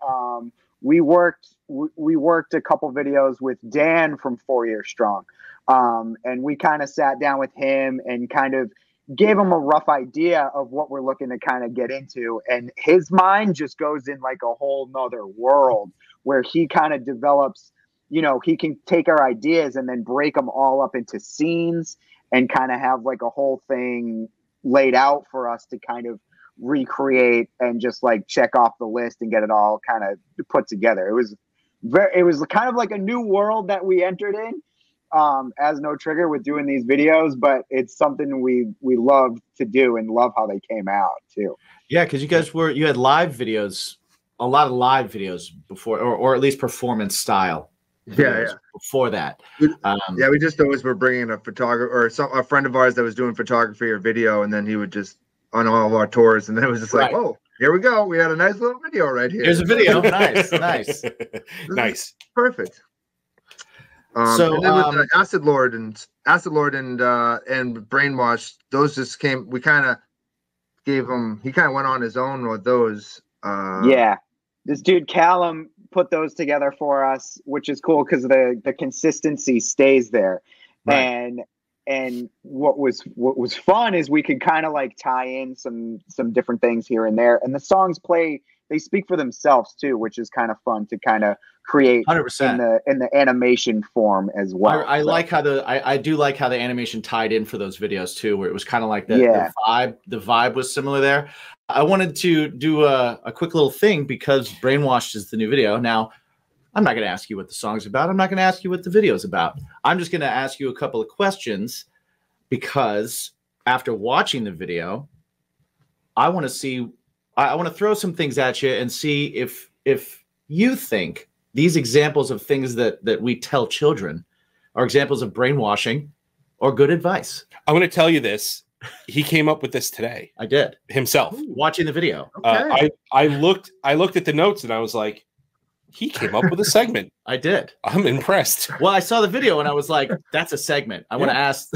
We worked a couple videos with Dan from 4 Years Strong, and we kind of sat down with him and kind of gave him a rough idea of what we're looking to kind of get into, and his mind just goes in like a whole nother world where he kind of develops, he can take our ideas and then break them all up into scenes and kind of have like a whole thing laid out for us to kind of recreate and just like check off the list and get it all kind of put together. It was kind of like a new world that we entered in as No Trigger with doing these videos, but it's something we love to do and love how they came out too.
Yeah, because you had live videos, a lot of live videos before, or at least performance style.
Yeah.
Before that,
We just always were bringing a photographer or a friend of ours that was doing photography or video, and then he would just on all of our tours, and then it was just like,
Right.
oh, here we go. We had a nice little video right here.
Here's a video. Nice.
Nice.
Perfect.
So,
and then with Acid Lord and Brainwash, those just came. We kind of gave him. He kind of went on his own with those.
Yeah, this dude Callum put those together for us, which is cool because the consistency stays there.
Right.
And what was fun is we could kind of like tie in some different things here and there, and the songs they speak for themselves too, which is kind of fun to kind of create
100%
in the animation form as well.
I like how I do like how the animation tied in for those videos too, where it was kind of like the vibe. The vibe was similar there. I wanted to do a quick little thing because Brainwashed is the new video. Now, I'm not going to ask you what the song's about. I'm not going to ask you what the video's about. I'm just going to ask you a couple of questions because after watching the video, I want to throw some things at you and see if you think these examples of things that we tell children are examples of brainwashing or good advice.
I'm going to tell you this. He came up with this today.
I did
himself.
Watching the video.
Okay.
I looked at the notes and I was like, he came up with a segment.
I did.
I'm impressed.
Well, I saw the video and I was like, that's a segment. I want to ask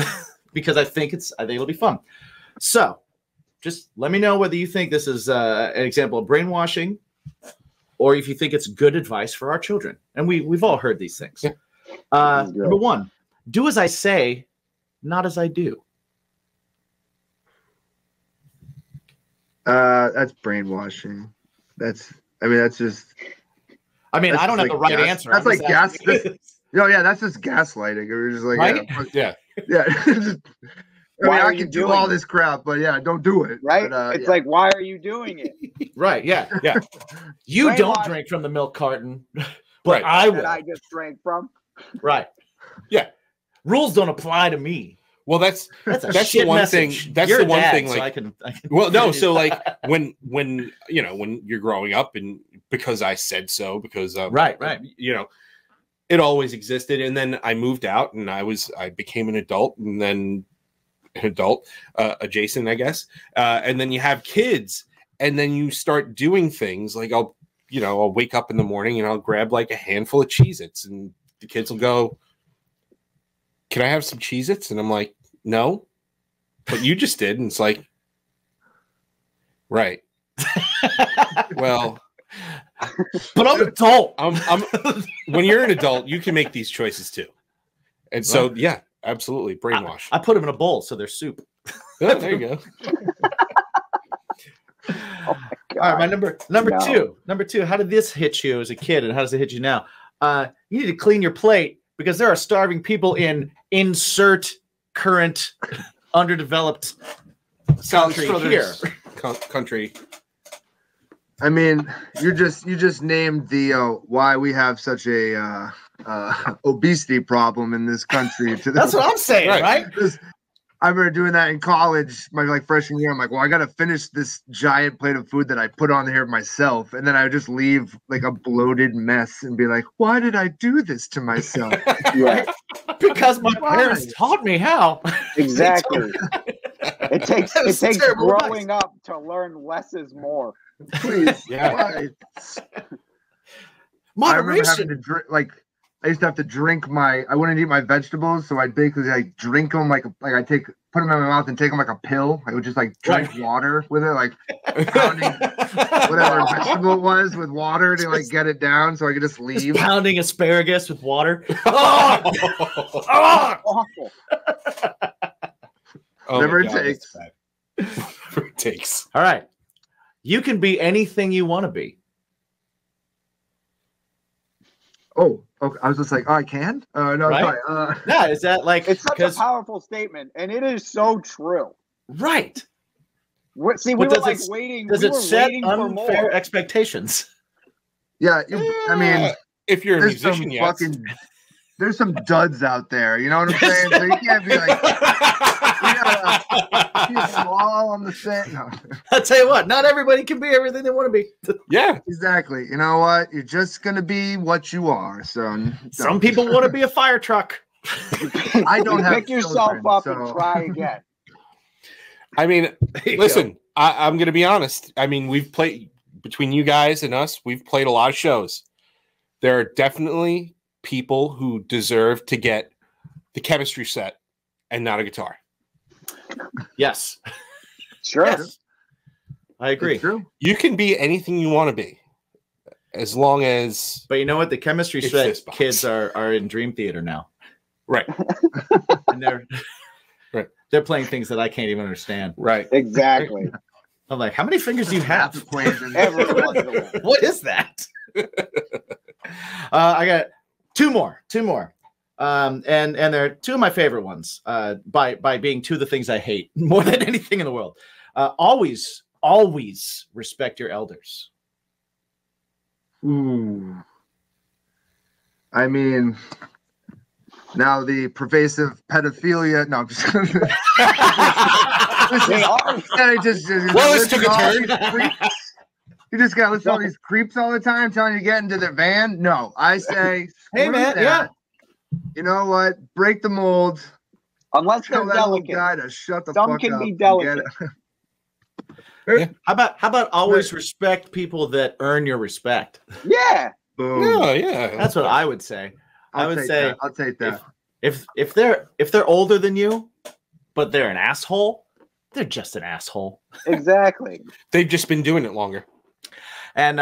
because I think it'll be fun. So just let me know whether you think this is an example of brainwashing or if you think it's good advice for our children. And we've all heard these things.
Yeah.
Number one, do as I say, not as I do.
That's brainwashing. That's just.
I mean, I don't have
like
the right answer.
That's
I'm
like
just
gas. No, yeah, that's just gaslighting. We're just like,
right?
Yeah.
yeah. I mean,
are
I
you
can do
doing
all
it?
this crap, but yeah, don't do it.
Right?
But,
It's
yeah.
like, why are you doing it?
Right? Yeah.
Yeah.
You don't
Brainwash.
drink from the milk carton, but
Right.
I
That
will.
I just drank from.
Right.
Yeah.
Rules don't apply to me.
Well, that's
That's a
the
shit
one
message.
thing. That's
You're
the
a
one
dad,
thing.
so
Like,
I can
well, no. So like when you know when you're growing up and because I said so because
right.
you know it always existed and then I moved out and I became an adult and then an adult adjacent I guess and then you have kids and then you start doing things like I'll wake up in the morning and I'll grab like a handful of Cheez-Its and the kids will go, "Can I have some Cheez-Its?" And I'm like, "No, but you just did." And it's like, right. Well,
But I'm an adult.
I'm when you're an adult, you can make these choices too. And so, yeah, absolutely. Brainwash.
I put them in a bowl, so they're soup.
Yeah, there you go.
Oh my God.
All right, my number
No.
two. Number two. How did this hit you as a kid, and how does it hit you now? You need to clean your plate because there are starving people in insert current underdeveloped country here.
Country.
I mean, you just named the why we have such a obesity problem in this country.
That's what I'm saying, right?
Because I remember doing that in college, my like freshman year. I'm like, well, I got to finish this giant plate of food that I put on here myself, and then I would just leave like a bloated mess and be like, why did I do this to myself?
Yeah,
Because my parents taught me how.
exactly. It takes
terrible
growing up to learn less is more.
Please,
Yeah.
why? I remember having to
Moderation.
drink like. I used to have to drink I wouldn't eat my vegetables, so I'd basically like drink them like I put them in my mouth and take them like a pill. I would just like drink water with it, like pounding whatever vegetable it was with water to like get it down, so I could just leave.
Just pounding asparagus with water. Oh!
Awful.
Oh
Whatever
my
it
God,
takes.
that's bad. Whatever it takes.
All right. You can be anything you want to be.
Oh, okay. I was just like, oh, I can. No,
Right?
sorry.
Yeah, is that like
It's such a
'cause-
powerful statement, and it is so true.
right?
See, we
But
were
does
like
it-
waiting.
Does
we
it
were
set
waiting for
unfair
more.
expectations?
Yeah, I mean,
If you're a
there's some
musician, yes.
there's some duds out there. You know what I'm saying? So you can't be like, you gotta be small on the set. No,
I'll tell you what, not everybody can be everything they want to be.
Yeah.
exactly. You know what? You're just gonna be what you are. So
Some people want to be a fire truck.
I don't have
Pick yourself
children,
up
so-
and try again.
I mean,
you
listen, I'm going to be honest. I mean, we've played between you guys and us, we've played a lot of shows. There are definitely people who deserve to get the chemistry set and not a guitar.
Yes.
Sure.
Yes. I agree.
It's true.
You can be anything you want to be as long as
But you know what? The chemistry
It's
set
this box.
kids are in Dream Theater now.
right,
And they're
Right.
they're playing things that I can't even understand.
right.
Exactly.
I'm like, how many fingers do you have?
Equation.
Every once in a while.
What is that? I got two more. And they're two of my favorite ones. By being two of the things I hate more than anything in the world. Always respect your elders.
Ooh. I mean, now the pervasive pedophilia. No, I'm just.
They are.
Well, this took a turn.
You just got to listen to all these creeps all the time telling you to get into their van. No, I say,
Hey,
screw
man,
that.
yeah.
You know what? Break the mold.
Unless
Tell
they're
that little
delicate.
guy to shut the
Some
fuck
can
up.
be
and
delicate.
get it.
How about always respect people that earn your respect?
Yeah.
Boom.
Yeah, yeah.
That's what I would say. I would
take
say
that. I'll take that.
if they're older than you, but they're an asshole, they're just an asshole.
Exactly.
They've just been doing it longer.
And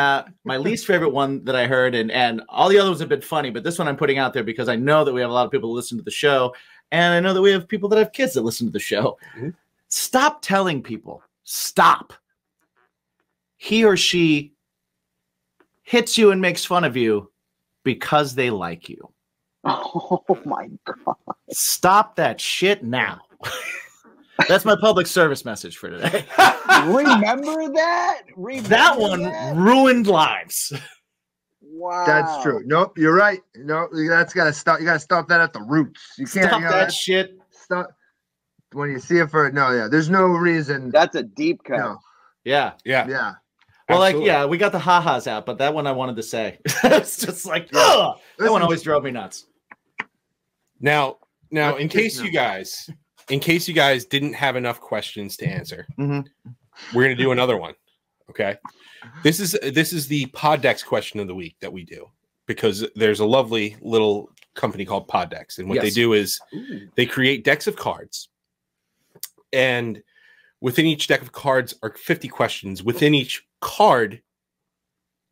my least favorite one that I heard, and all the other ones have been funny, but this one I'm putting out there because I know that we have a lot of people who listen to the show, and I know that we have people that have kids that listen to the show.
Mhm.
Stop telling people, stop. He or she hits you and makes fun of you because they like you.
Oh my God.
Stop that shit now. That's my public service message for today.
Remember that? Remember
That one ruined lives.
Wow.
That's true. Nope, you're right. No, that's gotta stop. You gotta stop that at the roots. You can't
Stop that
that's-
shit.
Stop when you see it for no. Yeah, there's no reason.
That's a deep cut.
No.
Yeah.
Yeah.
Well,
Absolutely.
like, yeah, we got the ha-has out, but that one I wanted to say. It's just like, ugh! That one always drove me nuts.
Now,
That's
in
just
case
no.
you guys didn't have enough questions to answer,
Mhm.
we're gonna do another one. Okay, this is the Poddex question of the week that we do because there's a lovely little company called Poddex, and what they
Yes.
do is they create decks of cards, and within each deck of cards are 50 questions. Within each card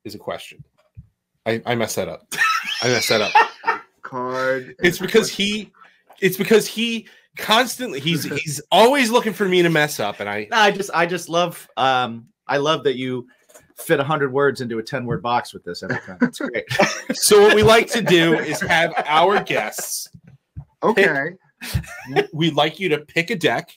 is a question. I messed that up.
Card.
It's because he constantly he's always looking for me to mess up, and
I just love I love that you fit 100 words into a 10-word box with this every time. It's great.
so what we like to do is have our guests.
Okay.
We'd like you to pick a deck,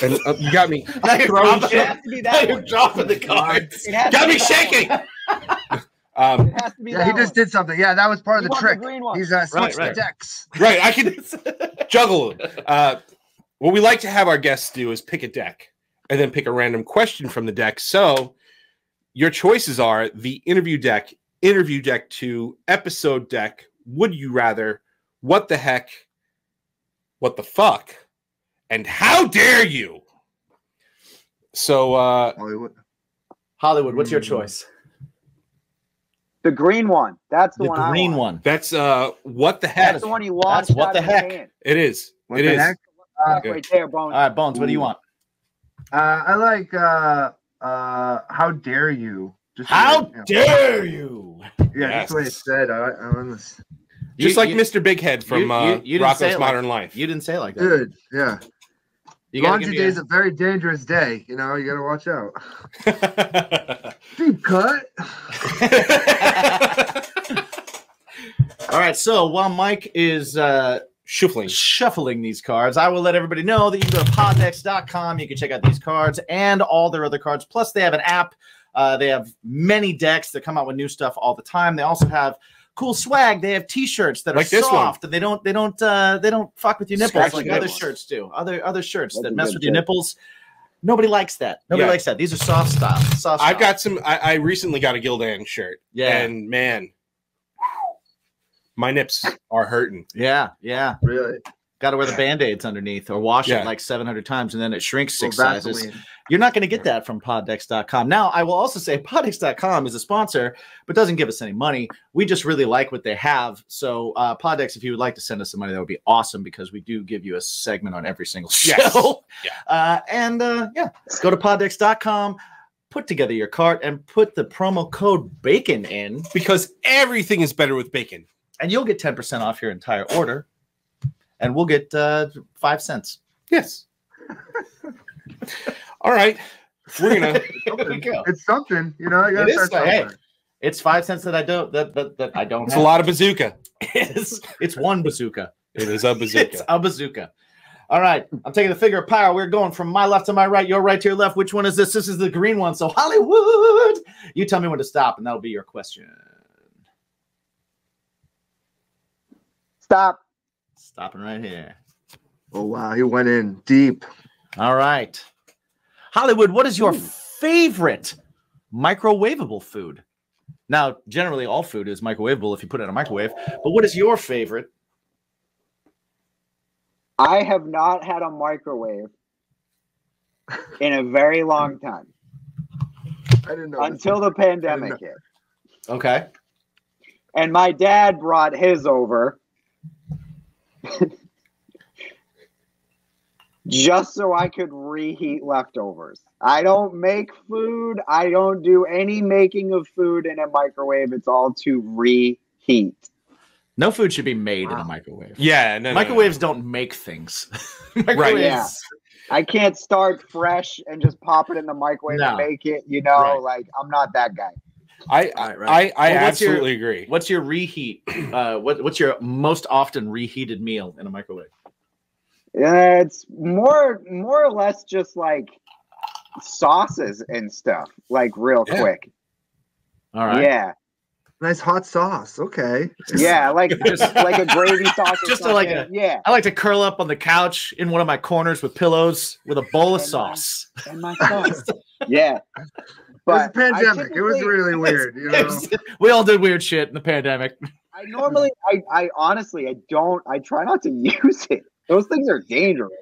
and you got me.
Now you're
throwing
dropping,
shit.
has to be
now
that
you're
one.
dropping the cards.
It has
Got
to
me
be that
shaking.
one. It has to be
Yeah,
that
he just
one.
did something. Yeah, that was part of
You
the
want
trick.
green one.
He's switched
Right,
the
right.
decks.
Right, I can juggle them. What we like to have our guests do is pick a deck and then pick a random question from the deck. So your choices are the interview deck 2, episode deck, would you rather, what the heck, what the fuck, and how dare you. So
Hollywood, what's your choice?
The green one. That's the,
The
one I
green
want.
one.
that's what the heck.
That's the one you launched
what
out
the
of the
heck.
can.
It is.
What
It
the
is.
heck?
Right there, Bones.
All right, Bones, what do you want?
I like how dare you? Just
How
the way-
dare you?
Yeah,
Yes.
that's the way it said. I on this.
Just like Mr. Big Head from
you didn't say
Rocco's
it like-
Modern Life.
You didn't say it like that.
Good. Yeah.
You gotta
Laundry
give
day
me
is a very dangerous day. You know, you got to watch out. Deep cut.
All right, so while Mike is shuffling these cards, I will let everybody know that you can go to poddex.com. You can check out these cards and all their other cards. Plus, they have an app. They have many decks that come out with new stuff all the time. They also have cool swag. They have T-shirts that
Like
are
this one.
soft, and they don't fuck with your nipples
Scratch
like
your
other
nipples.
shirts do. Other shirts
That's
that
a
mess
good
with your
tip.
nipples. Nobody likes that. Nobody
Yeah.
likes that. These are soft style. Soft
I've
style.
got some. I recently got a Gildan shirt.
Yeah.
And man, my nips are hurting.
Yeah.
Really?
Got to wear the Band-Aids underneath or wash
Yeah.
it like 700 times and then it shrinks
Well,
6 sizes.
Vaseline.
You're not going to get that from poddex.com. Now, I will also say poddex.com is a sponsor, but doesn't give us any money. We just really like what they have. So, Poddex, if you would like to send us some money, that would be awesome because we do give you a segment on every single show.
Yes.
Yeah, go to poddex.com, put together your cart, and put the promo code BACON in,
Because everything is better with bacon.
and you'll get 10% off your entire order. And we'll get 5 cents.
Yes. All right. We're gonna.
There we go.
It's something, you know. You
It
gotta
is.
start
Hey,
somewhere.
it's 5 cents that I don't that I don't
It's
have.
a lot of bazooka.
It's one bazooka.
It is a bazooka.
It's a bazooka. All right, I'm taking the figure of power. We're going from my left to my right, your right to your left. Which one is this? This is the green one. So Hollywood, you tell me when to stop, and that'll be your question.
Stop.
Stopping right here.
Oh wow, he went in deep.
All right, Hollywood. What is your favorite microwavable food? Now, generally, all food is microwavable if you put it in a microwave. But what is your favorite?
I have not had a microwave in a very long time
I didn't know.
until the pandemic hit.
Okay.
And my dad brought his over just so I could reheat leftovers. I don't make food. I don't do any making of food in a microwave. It's all to reheat.
No food should be made in a microwave.
Yeah. No,
Microwaves don't make things. Microwaves,
Yeah. I can't start fresh and just pop it in the microwave
No.
and make it, you know,
Right.
like I'm not that guy.
I
Right.
I
Well, what's your-
absolutely agree.
What's your reheat? What's your most often reheated meal in a microwave?
It's more or less just like sauces and stuff, like real quick.
All right.
Yeah.
Nice hot sauce. Okay.
Yeah, like like a gravy sauce. Or
Just
something.
like a
yeah.
I like to curl up on the couch in one of my corners with pillows with a bowl of
And
sauce.
And my sauce. Yeah.
It was a
But
pandemic. It was really weird. You know?
We all did weird shit in the pandemic.
I normally, I honestly, I try not to use it. Those things are dangerous.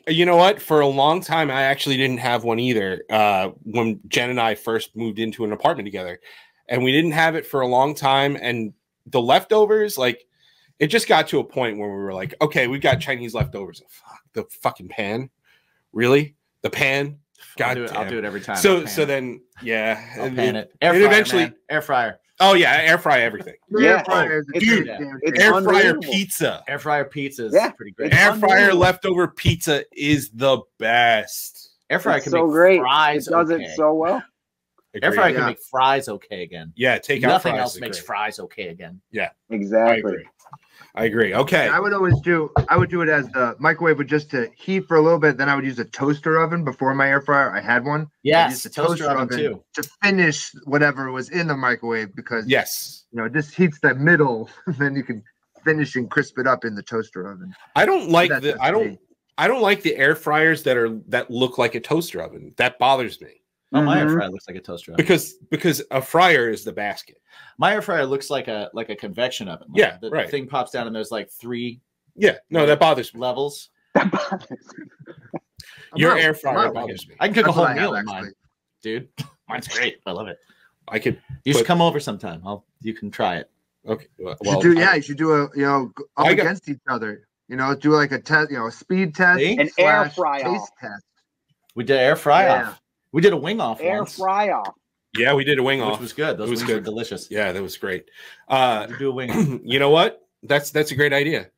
You know what? For a long time, I actually didn't have one either. When Jen and I first moved into an apartment together, and we didn't have it for a long time. And the leftovers, like, it just got to a point where we were like, okay, we've got Chinese leftovers. Fuck, the fucking pan, really? The pan? God damn.
I'll do it every time.
So then, yeah,
I'll pan it. Air fryer, eventually, man. Air fryer.
Oh yeah, air fry everything.
Yeah,
Air fryer is a
dude,
it's
air fryer
unbelievable.
pizza.
Air fryer pizza is pretty great.
Air fryer leftover pizza is the best.
Air fryer
It's
can
so
make
great.
fries.
It does
okay.
it so well.
Air fryer
Yeah.
can make fries okay again.
Yeah, take out
Nothing
fries
else
is
makes
great.
fries okay again.
Yeah,
Exactly.
I agree. Okay.
I would do it as the microwave, but just to heat for a little bit. Then I would use a toaster oven before my air fryer. I had one. I'd
Yes,
use the
toaster oven too.
to finish whatever was in the microwave because
Yes.
you know, it just heats the middle, then you can finish and crisp it up in the toaster oven.
I don't like
That's
the
just
I don't like the air fryers that look like a toaster oven. That bothers me.
Oh, my air
Mhm.
fryer looks like a toaster oven.
Because a fryer is the basket.
My air fryer looks like a convection oven. Like
Yeah,
the
right.
thing pops down and there's like 3
Yeah, no, that bothers me.
levels.
Your
I'm
air
out.
fryer
I'm out.
bothers me.
I can cook
That's
a whole
what I have,
meal in
actually.
mine, dude. Mine's great. I love it.
I could
You should
put-
come over sometime. You can try it.
Okay.
You
Well,
you should do a up
I got-
against each other. You know, do like a test, a speed test,
See?
An air
/
fry
taste
off.
test.
We did air fry
Yeah.
off. We did a wing off
Air
once,
fry off.
yeah, we did a wing
which
off.
was good. Those
It was
wings were
good.
delicious.
Yeah, that was great.
We do a wing off.
You know what? That's a great idea.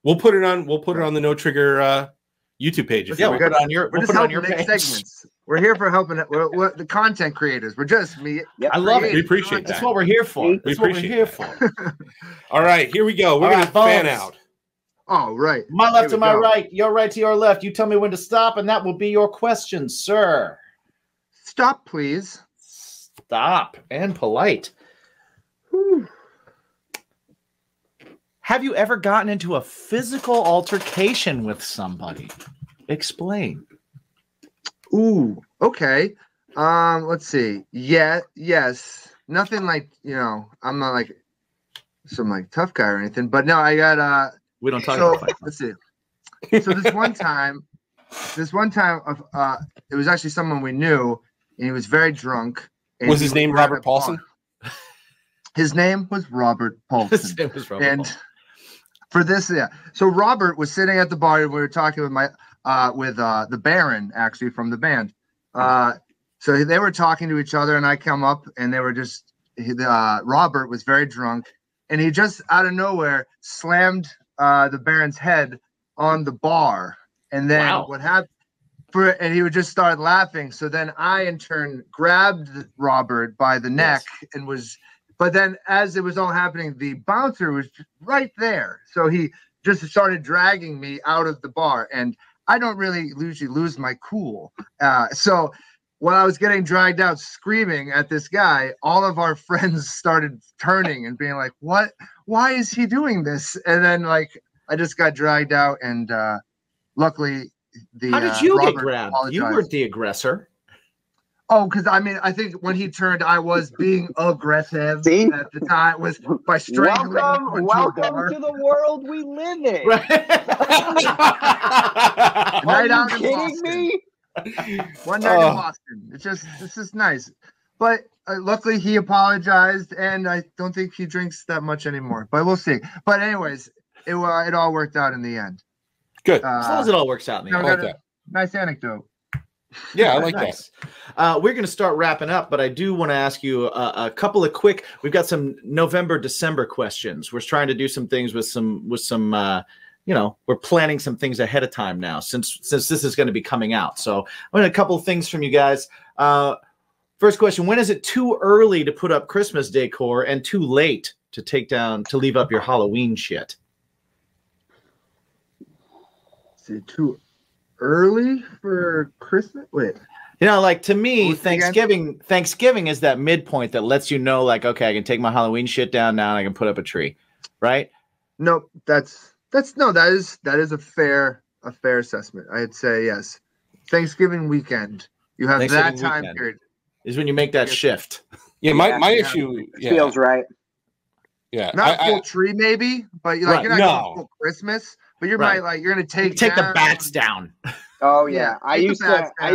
We'll put it on the No Trigger YouTube page.
Yeah,
you
we'll
want.
put it on your.
We're
We'll
just
put it on
helping
your
make
page.
segments. We're here for helping. We're the content creators. We're just me.
Yep.
I love it.
We appreciate
That's
that.
what we're here for.
We
That's what we're
appreciate
here
that.
for.
All right, here we go. We're
All
gonna
right,
fan
Bones.
out.
Oh, right.
My left
Here
to
we
my
go.
right, your right to your left. You tell me when to stop, and that will be your question, sir.
Stop, please.
Stop and polite.
Whew.
Have you ever gotten into a physical altercation with somebody? Explain.
Ooh, okay. Let's see. Yeah, yes. Nothing like, I'm not like some like tough guy or anything, but no, I got
We don't talk
so
about fights.
let's see. So this one time it was actually someone we knew, and he was very drunk. And
Was his name
we were at
Robert
a bar.
Paulson?
His name was Robert Paulson.
His name was Robert
And
Paul.
for this, yeah. So Robert was sitting at the bar, and we were talking with the Baron, actually, from the band. So they were talking to each other, and I come up, and they were just Robert was very drunk, and he just out of nowhere slammed the Baron's head on the bar, and then
Wow.
what happened? And he would just start laughing. So then I, in turn, grabbed Robert by the neck and was. But then, as it was all happening, the bouncer was just right there. So he just started dragging me out of the bar, and I don't really usually lose my cool. So while I was getting dragged out, screaming at this guy, all of our friends started turning and being like, "What? Why is he doing this?" And then, like, I just got dragged out, and luckily.
How did you
Robert
get grabbed?
apologized.
You weren't the aggressor.
Oh, because I think when he turned, I was being aggressive
See?
at the time. Was by strangling him onto a
Welcome
bar.
to the world we live in.
Right.
Are
Right out
you
in
kidding
Boston.
me?
One night in Boston. It's just nice. But luckily, he apologized, and I don't think he drinks that much anymore. But we'll see. But anyways, it all worked out in the end.
Good.
As long as it all works out in the
now
end.
we
I
got
like
a nice anecdote.
Yeah, I like
Nice. We're going to start wrapping up, but I do want to ask you a couple of quick. We've got some November, December questions. We're trying to do some things with some. We're planning some things ahead of time now, since this is going to be coming out. So I'm going to a couple of things from you guys. First question: when is it too early to put up Christmas decor and too late to leave up your Halloween shit?
it too early for Christmas? Wait.
You know, like to me,
What's the
Thanksgiving is that midpoint that lets you know, like, okay, I can take my Halloween shit down now and I can put up a tree, right?
No, that's no, that is a fair assessment. I'd say yes. Thanksgiving weekend. You have that
Thanksgiving
time
weekend
period.
is when you make that shift.
Yeah, my issue
Feels right.
Yeah,
Not full tree, maybe, but
Right,
you're not going full Christmas. But you're
Right.
like you're gonna take
the bats down.
Oh
Yeah,
yeah, I
take the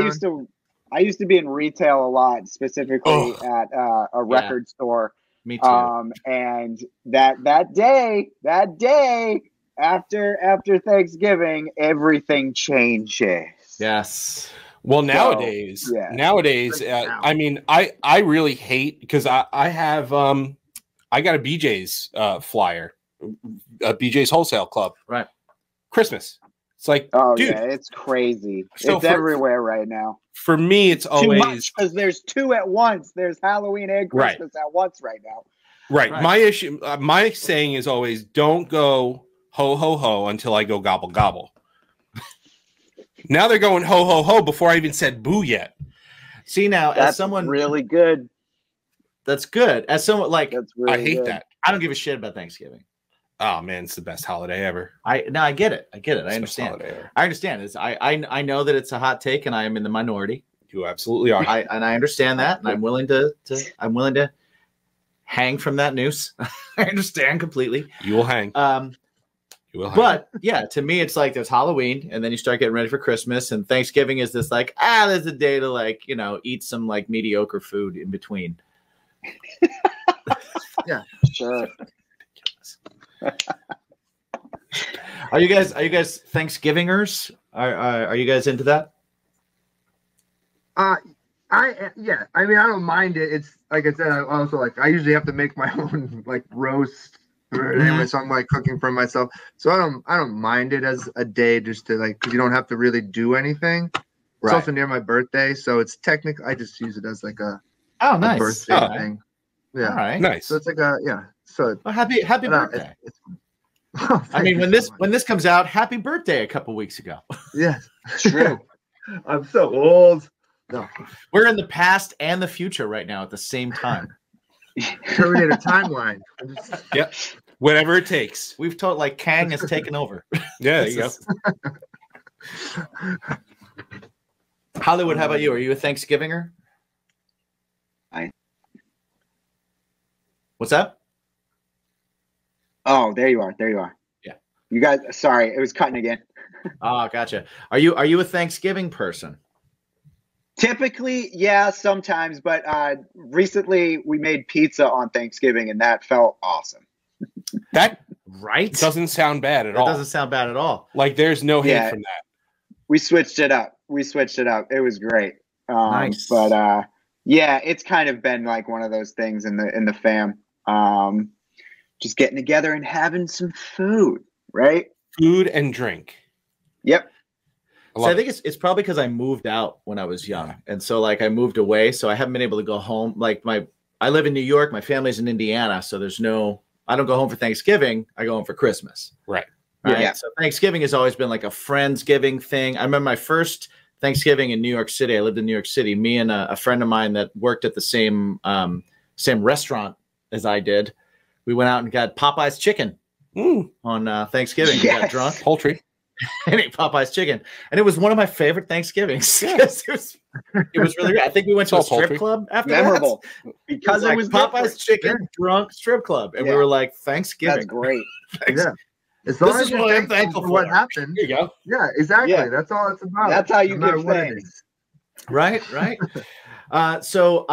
used
bats
to be in retail a lot, specifically at a record store.
Me too.
And that day after Thanksgiving, everything changes.
Yes.
Well, nowadays, I mean, I really hate because I have I got a BJ's flyer, a BJ's Wholesale Club,
right?
Christmas. It's like, dude,
yeah, it's crazy.
So
it's everywhere right now.
For me, it's always
because there's two at once. There's Halloween and Christmas at once right now.
Right. My issue, my saying is always, don't go ho ho ho until I go gobble gobble. Now they're going ho ho ho before I even said boo yet.
See, now
that's
as someone
really good.
That's good. As someone like
really
I hate that.
I don't give a shit about Thanksgiving.
Oh man, it's the best holiday ever.
I get it. I understand. I understand. I know that it's a hot take, and I am in the minority.
You absolutely are.
I understand that, and I'm willing to hang from that noose. I understand completely.
You will hang.
But yeah, to me, it's like there's Halloween, and then you start getting ready for Christmas, and Thanksgiving is this like there's a day to like eat some like mediocre food in between.
Yeah,
sure.
Are you guys Thanksgivingers? Are you guys into that?
I mean, I don't mind it. It's like I said, I also I usually have to make my own like roast anyway, so I'm like cooking for myself. So I don't mind it as a day just to because you don't have to really do anything. It's also near my birthday, so it's technically I just use it as like a
nice
birthday thing. Yeah,
all right,
nice.
So it's like So
happy birthday. I mean, when this comes out, happy birthday a couple weeks ago.
Yeah, true. I'm so old. No,
we're in the past and the future right now at the same time.
Terminator timeline.
Yep. Whatever it takes.
We've told Kang has taken over.
Yeah, there you
go. Hollywood, how about you? Are you a Thanksgivinger? What's that?
Oh, there you are.
Yeah.
You guys, sorry, it was cutting again.
Oh, gotcha. Are you a Thanksgiving person?
Typically, yeah, sometimes, but recently we made pizza on Thanksgiving, and that felt awesome.
That
doesn't
sound bad at all.
That doesn't sound bad at all.
Like there's no hate from that.
We switched it up. It was great.
Nice.
But yeah, it's kind of been like one of those things in the fam. Just getting together and having some food, right?
Food and drink.
Yep.
So I think it's probably because I moved out when I was young, and so I moved away, so I haven't been able to go home. I live in New York, my family's in Indiana, so I don't go home for Thanksgiving. I go home for Christmas.
Right.
Yeah.
So Thanksgiving has always been like a Friendsgiving thing. I remember my first Thanksgiving in New York City. I lived in New York City. Me and a friend of mine that worked at the same restaurant as I did. We went out and got Popeye's chicken on Thanksgiving. We got drunk.
Poultry.
And ate Popeye's chicken, and it was one of my favorite Thanksgivings. It was really good. I think we went to a strip club after
memorable
that.
Because it was
Popeye's chicken drunk strip club, and we were like, Thanksgiving.
That's great.
Yeah, as long
this is what I'm thankful for.
What happened?
There you go.
Yeah, exactly.
Yeah.
That's all it's about.
That's how you give thanks.
Right. So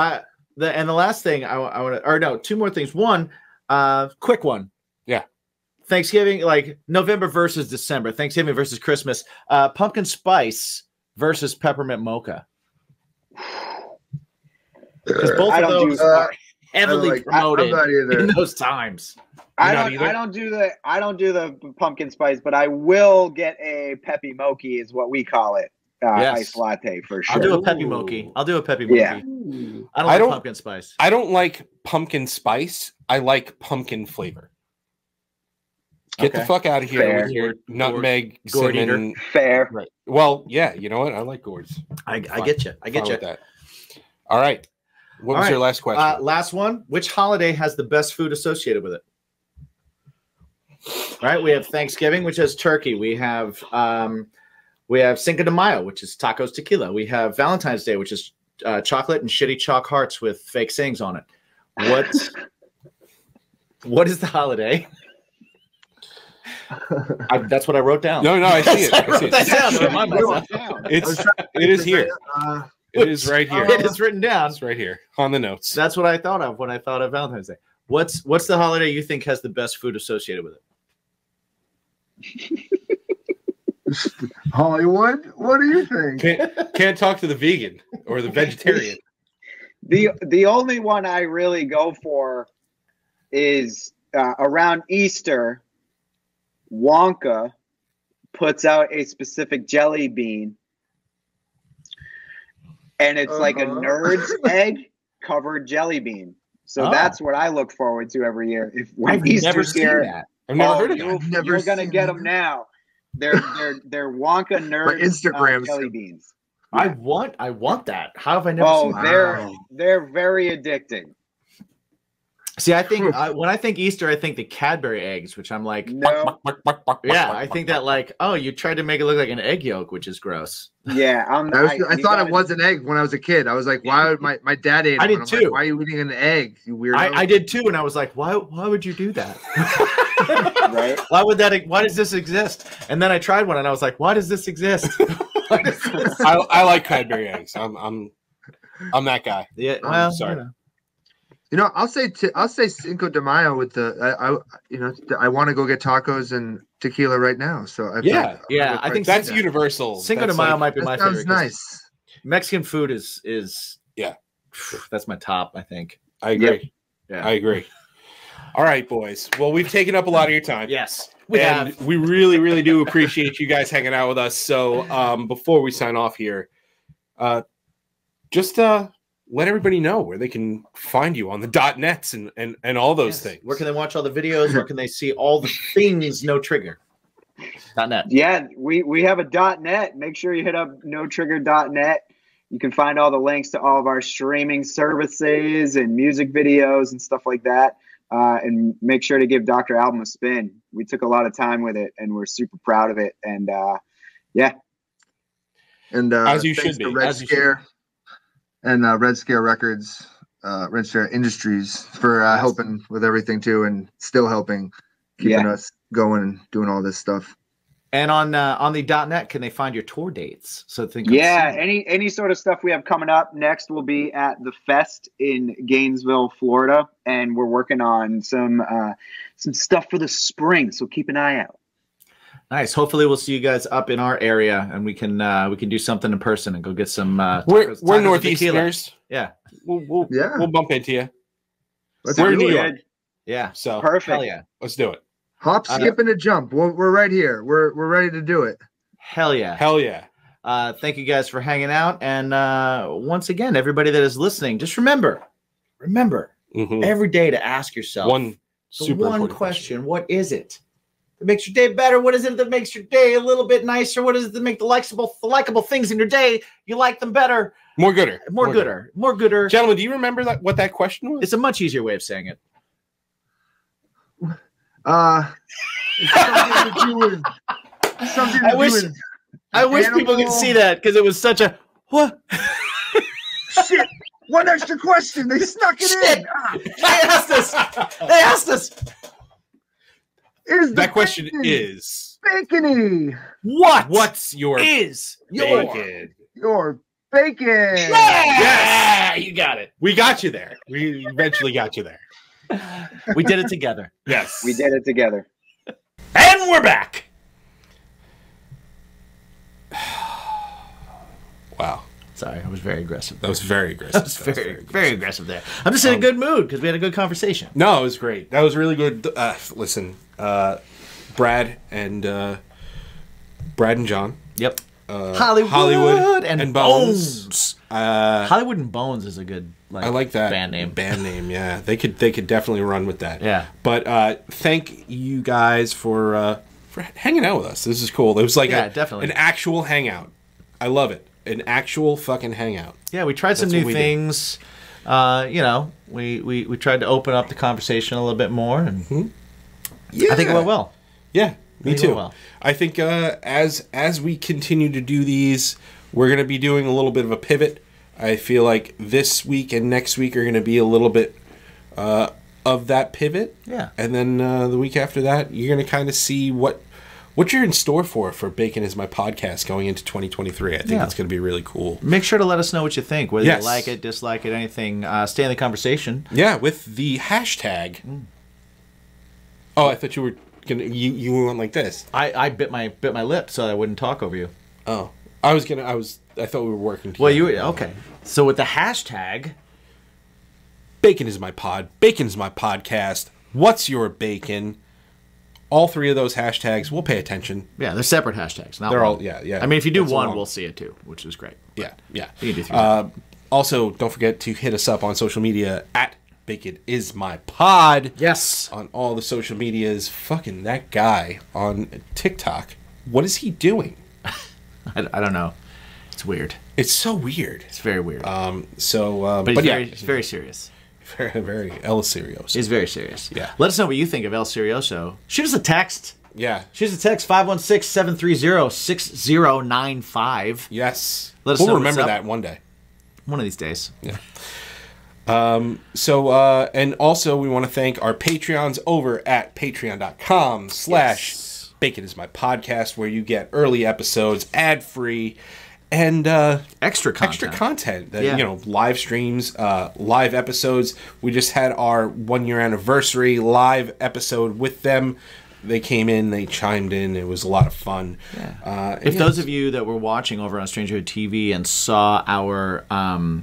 the last thing I want to, or no, two more things. One, quick one.
Yeah.
Thanksgiving, like November versus December, Thanksgiving versus Christmas, pumpkin spice versus peppermint mocha. Because both of those are heavily promoted in those times.
I don't do the pumpkin spice, but I will get a peppy mochi, is what we call it. Iced latte for sure.
I'll do a peppy mochi.
Yeah.
I don't like pumpkin spice.
I don't like pumpkin spice. I like pumpkin flavor. Get the fuck out of here
Fair.
with your nutmeg,
gourd eater.
cinnamon.
Fair.
Right. Well, yeah. You know what? I like gourds.
I get you. I get
Fine
you.
with that. All right. What was your last question?
Last one. Which holiday has the best food associated with it? All right. We have Thanksgiving, which has turkey. We have Cinco de Mayo, which is tacos tequila. We have Valentine's Day, which is chocolate and shitty chalk hearts with fake sayings on it. What is the holiday? That's what I wrote down.
No, I see it.
I wrote that down to remind myself.
It is here. It is right here.
It is written down.
It's right here on the notes.
That's what I thought of when I thought of Valentine's Day. What's the holiday you think has the best food associated with it?
Hollywood, what do you think?
Can't talk to the vegan or the vegetarian.
The only one I really go for is around Easter. Wonka puts out a specific jelly bean, and it's like a nerd's egg covered jelly bean. So that's what I look forward to every year. When Easter's here,
I've never heard of that.
You're gonna get them now. They're Wonka nerd
Instagram
jelly beans.
I want that. How have I never seen that?
They're very addicting.
See, I think when I think Easter, I think the Cadbury eggs, which I'm like,
No.
yeah, I think that like, oh, you tried to make it look like an egg yolk, which is gross.
Yeah,
I thought it was an egg when I was a kid. I was like, why would my dad ate it?
I did
I'm
too.
Like, why are you eating an egg, you weirdo?
I did too, and I was like, why would you do that?
Right?
Why does this exist? And then I tried one, and I was like, why does this exist?
I like Cadbury eggs. I'm that guy.
Yeah,
I'm
well,
sorry.
I'll say Cinco de Mayo with I want to go get tacos and tequila right now. So
I think
that's universal.
Cinco de Mayo might be my favorite.
Sounds nice.
Mexican food is
yeah,
that's my top. I think.
I agree.
Yep. Yeah,
I agree. All right, boys. Well, we've taken up a lot of your time.
Yes,
we really, really do appreciate you guys hanging out with us. So, before we sign off here, just let everybody know where they can find you on the .nets and all those things.
Where can they watch all the videos? Where can they see all the things No Trigger? .net.
Yeah, we have a .net. Make sure you hit up notrigger.net. You can find all the links to all of our streaming services and music videos and stuff like that. And make sure to give Dr. Album a spin. We took a lot of time with it, and we're super proud of it. And yeah.
And
as you should be.
Red Scare and Red Scare Records, Red Scare Industries for helping with everything too, and still helping, keeping us going and doing all this stuff.
And on the .net, can they find your tour dates? So
any sort of stuff we have coming up. Next, we'll be at the Fest in Gainesville, Florida, and we're working on some stuff for the spring. So keep an eye out.
Nice. Hopefully, we'll see you guys up in our area, and we can do something in person and go get some.
We're Northeasterners.
Yeah,
we'll bump into you.
We're in New York.
Yeah.
So
perfect.
Hell yeah.
Let's do it.
Hop, skip, and a jump. We're right here. We're ready to do it.
Hell yeah.
Hell yeah.
Thank you guys for hanging out. And once again, everybody that is listening, just remember every day to ask yourself
one
question. What is it that makes your day better? What is it that makes your day a little bit nicer? What is it that make the likable things in your day? You like them better.
More gooder.
More gooder.
Gentlemen, do you remember what that question was?
It's a much easier way of saying it. I wish people could see that because it was such a what?
Shit! One extra question. They snuck it in.
They asked us.
That
question is
bacony.
What's your
bacon?
Your bacon.
Yeah, you got it.
We got you there. We eventually got you there.
We did it together.
Yes.
We did it together.
And we're back.
Wow.
Sorry, I was very aggressive.
That was very aggressive.
That was very aggressive there. I'm just in a good mood because we had a good conversation.
No, it was great. That was really good. Listen, Brad and John.
Yep. Hollywood and Bones. Hollywood and Bones is a good
I like that
band name.
Band name, yeah. They could definitely run with that.
Yeah.
But thank you guys for hanging out with us. This is cool. It was like
definitely
an actual hangout. I love it. An actual fucking hangout.
Yeah, we tried some new things. You know, we tried to open up the conversation a little bit more, and
yeah,
I think it went well.
Yeah, me too.
Well.
I think as we continue to do these, we're going to be doing a little bit of a pivot. I feel like this week and next week are going to be a little bit of that pivot.
Yeah.
And then the week after that, you're going to kind of see what you're in store for Bacon Is My Podcast going into 2023. I think it's going to be really cool.
Make sure to let us know what you think, whether you like it, dislike it, anything. Stay in the conversation.
Yeah, with the hashtag. Oh, I thought you were gonna you went like this.
I bit my lip so I wouldn't talk over you.
Oh, I thought we were working together.
Well, you okay? So with the hashtag,
Bacon Is My Pod. Bacon Is My Podcast. What's your bacon? All three of those hashtags, we'll pay attention.
Yeah, they're separate hashtags.
They're
one.
all yeah.
I mean, if you do one, we'll see it too, which is great.
Yeah.
You can do three.
Also, don't forget to hit us up on social media at Bacon Is My Pod.
Yes.
On all the social medias. Fucking that guy on TikTok. What is he doing?
I don't know. It's weird.
It's so weird.
It's very weird.
But
he's very serious.
Very, very El Serioso.
He's very serious.
Yeah.
Let us know what you think of El Serioso. Shoot us a text.
Yeah.
Shoot us a text, 516-730-6095.
Yes.
Let us
we'll
know
remember that one day.
One of these days.
Yeah. And also we want to thank our Patreons over at patreon.com/Bacon Is My Podcast, where you get early episodes, ad-free, and
extra content
that live streams, live episodes. We just had our 1 year anniversary live episode with them. They came in, they chimed in. It was a lot of fun.
Yeah. If those of you that were watching over on Strangerhood TV and saw our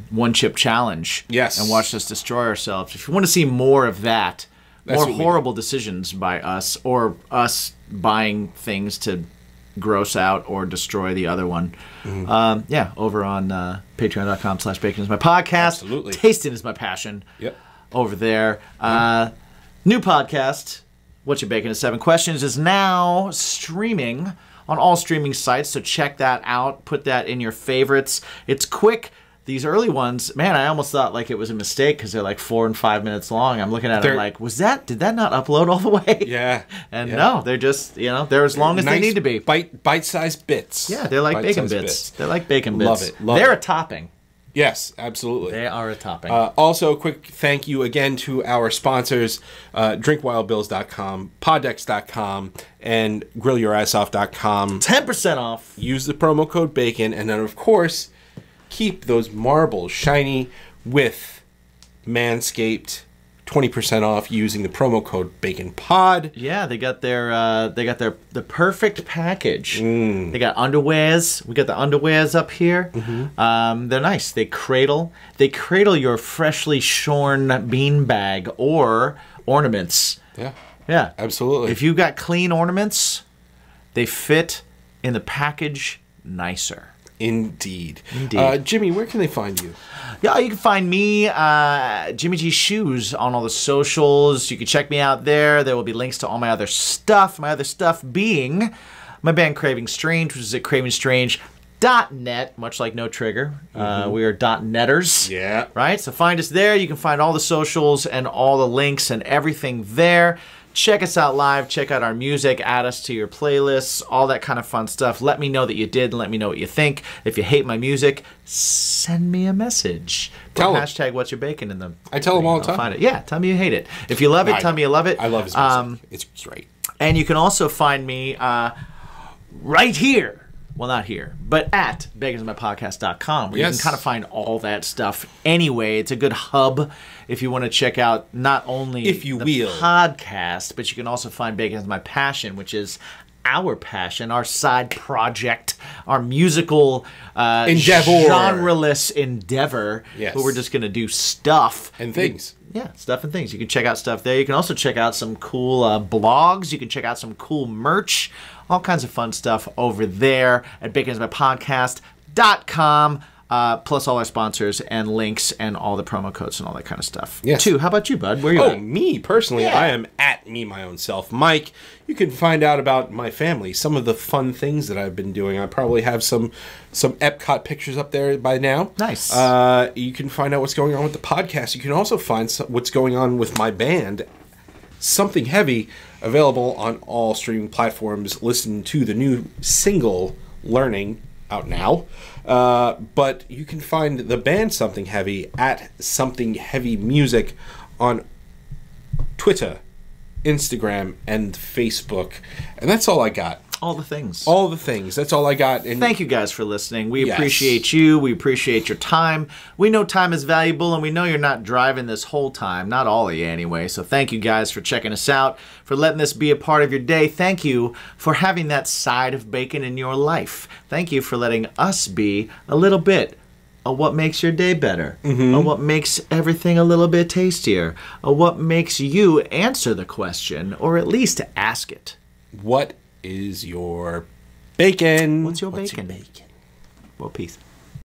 one chip challenge, and watched us destroy ourselves, if you want to see more of that, more horrible decisions by us, or us buying things to gross out or destroy the other one, over on patreon.com/Bacon Is My Podcast.
Absolutely.
Tasting is my passion.
Yep.
Over there. New podcast, What's Your Bacon is 7 Questions, is now streaming on all streaming sites, so check that out. Put that in your favorites. It's quick. These early ones, man, I almost thought like it was a mistake because they're like 4 and 5 minutes long. I'm looking at them like, did that not upload all the way?
Yeah.
And no, they're just, they're as long as they need to be.
Bite-sized bits.
Yeah, they're like bacon bits. They're like bacon bits.
Love it.
They're a topping.
Yes, absolutely.
They are a topping.
Also, a quick thank you again to our sponsors, drinkwildbills.com, poddex.com, and grillyourassoff.com.
10% off.
Use the promo code BACON, and then, of course, keep those marbles shiny with Manscaped. 20% off using the promo code BACONPOD.
Yeah, they got the perfect package. They got underwears. We got the underwears up here. They're nice. They cradle your freshly shorn beanbag or ornaments. Yeah,
absolutely.
If you've got clean ornaments, they fit in the package nicer.
Indeed. Jimmy, where can they find you?
Yeah, you can find me, Jimmy G Shoes, on all the socials. You can check me out there. There will be links to all my other stuff. My other stuff being my band Craving Strange, which is at cravingstrange.net, much like No Trigger. We are .netters.
Yeah.
Right? So find us there. You can find all the socials and all the links and everything there. Check us out live. Check out our music. Add us to your playlists. All that kind of fun stuff. Let me know that you did, and let me know what you think. If you hate my music, send me a message.
Tell them.
Hashtag What's Your Bacon in them.
I tell them all the time.
Find it. Yeah, tell me you hate it. If you love it, tell me you love it.
I love his music. It's great.
And you can also find me right here. Well, not here, but at baconsmypodcast.com, where you can kind of find all that stuff anyway. It's a good hub if you want to check out not only the podcast, but you can also find Bacon Is My Passion, which is our passion, our side project, our musical genreless endeavor, where we're just going to do stuff.
And things.
Stuff and things. You can check out stuff there. You can also check out some cool blogs. You can check out some cool merch. All kinds of fun stuff over there at baconsmypodcast.com. plus all our sponsors and links and all the promo codes and all that kind of stuff.
Yes.
Two, how about you, bud? Where are you
Oh,
at?
me personally,
Yeah.
I am at me my own self. Mike, you can find out about my family, some of the fun things that I've been doing. I probably have some Epcot pictures up there by now.
Nice.
You can find out what's going on with the podcast. You can also find what's going on with my band, Something Heavy, available on all streaming platforms. Listen to the new single, Learning, out now. But you can find the band Something Heavy at Something Heavy Music on Twitter, Instagram, and Facebook. And that's all I got.
All the things.
All the things. That's all I got. And
Thank you guys for listening. We
Yes.
appreciate you. We appreciate your time. We know time is valuable, and we know you're not driving this whole time. Not all of you, anyway. So thank you guys for checking us out, for letting this be a part of your day. Thank you for having that side of bacon in your life. Thank you for letting us be a little bit of what makes your day better, of what makes everything a little bit tastier, of what makes you answer the question, or at least to ask it.
what is your bacon?
What's your bacon? Well, peace.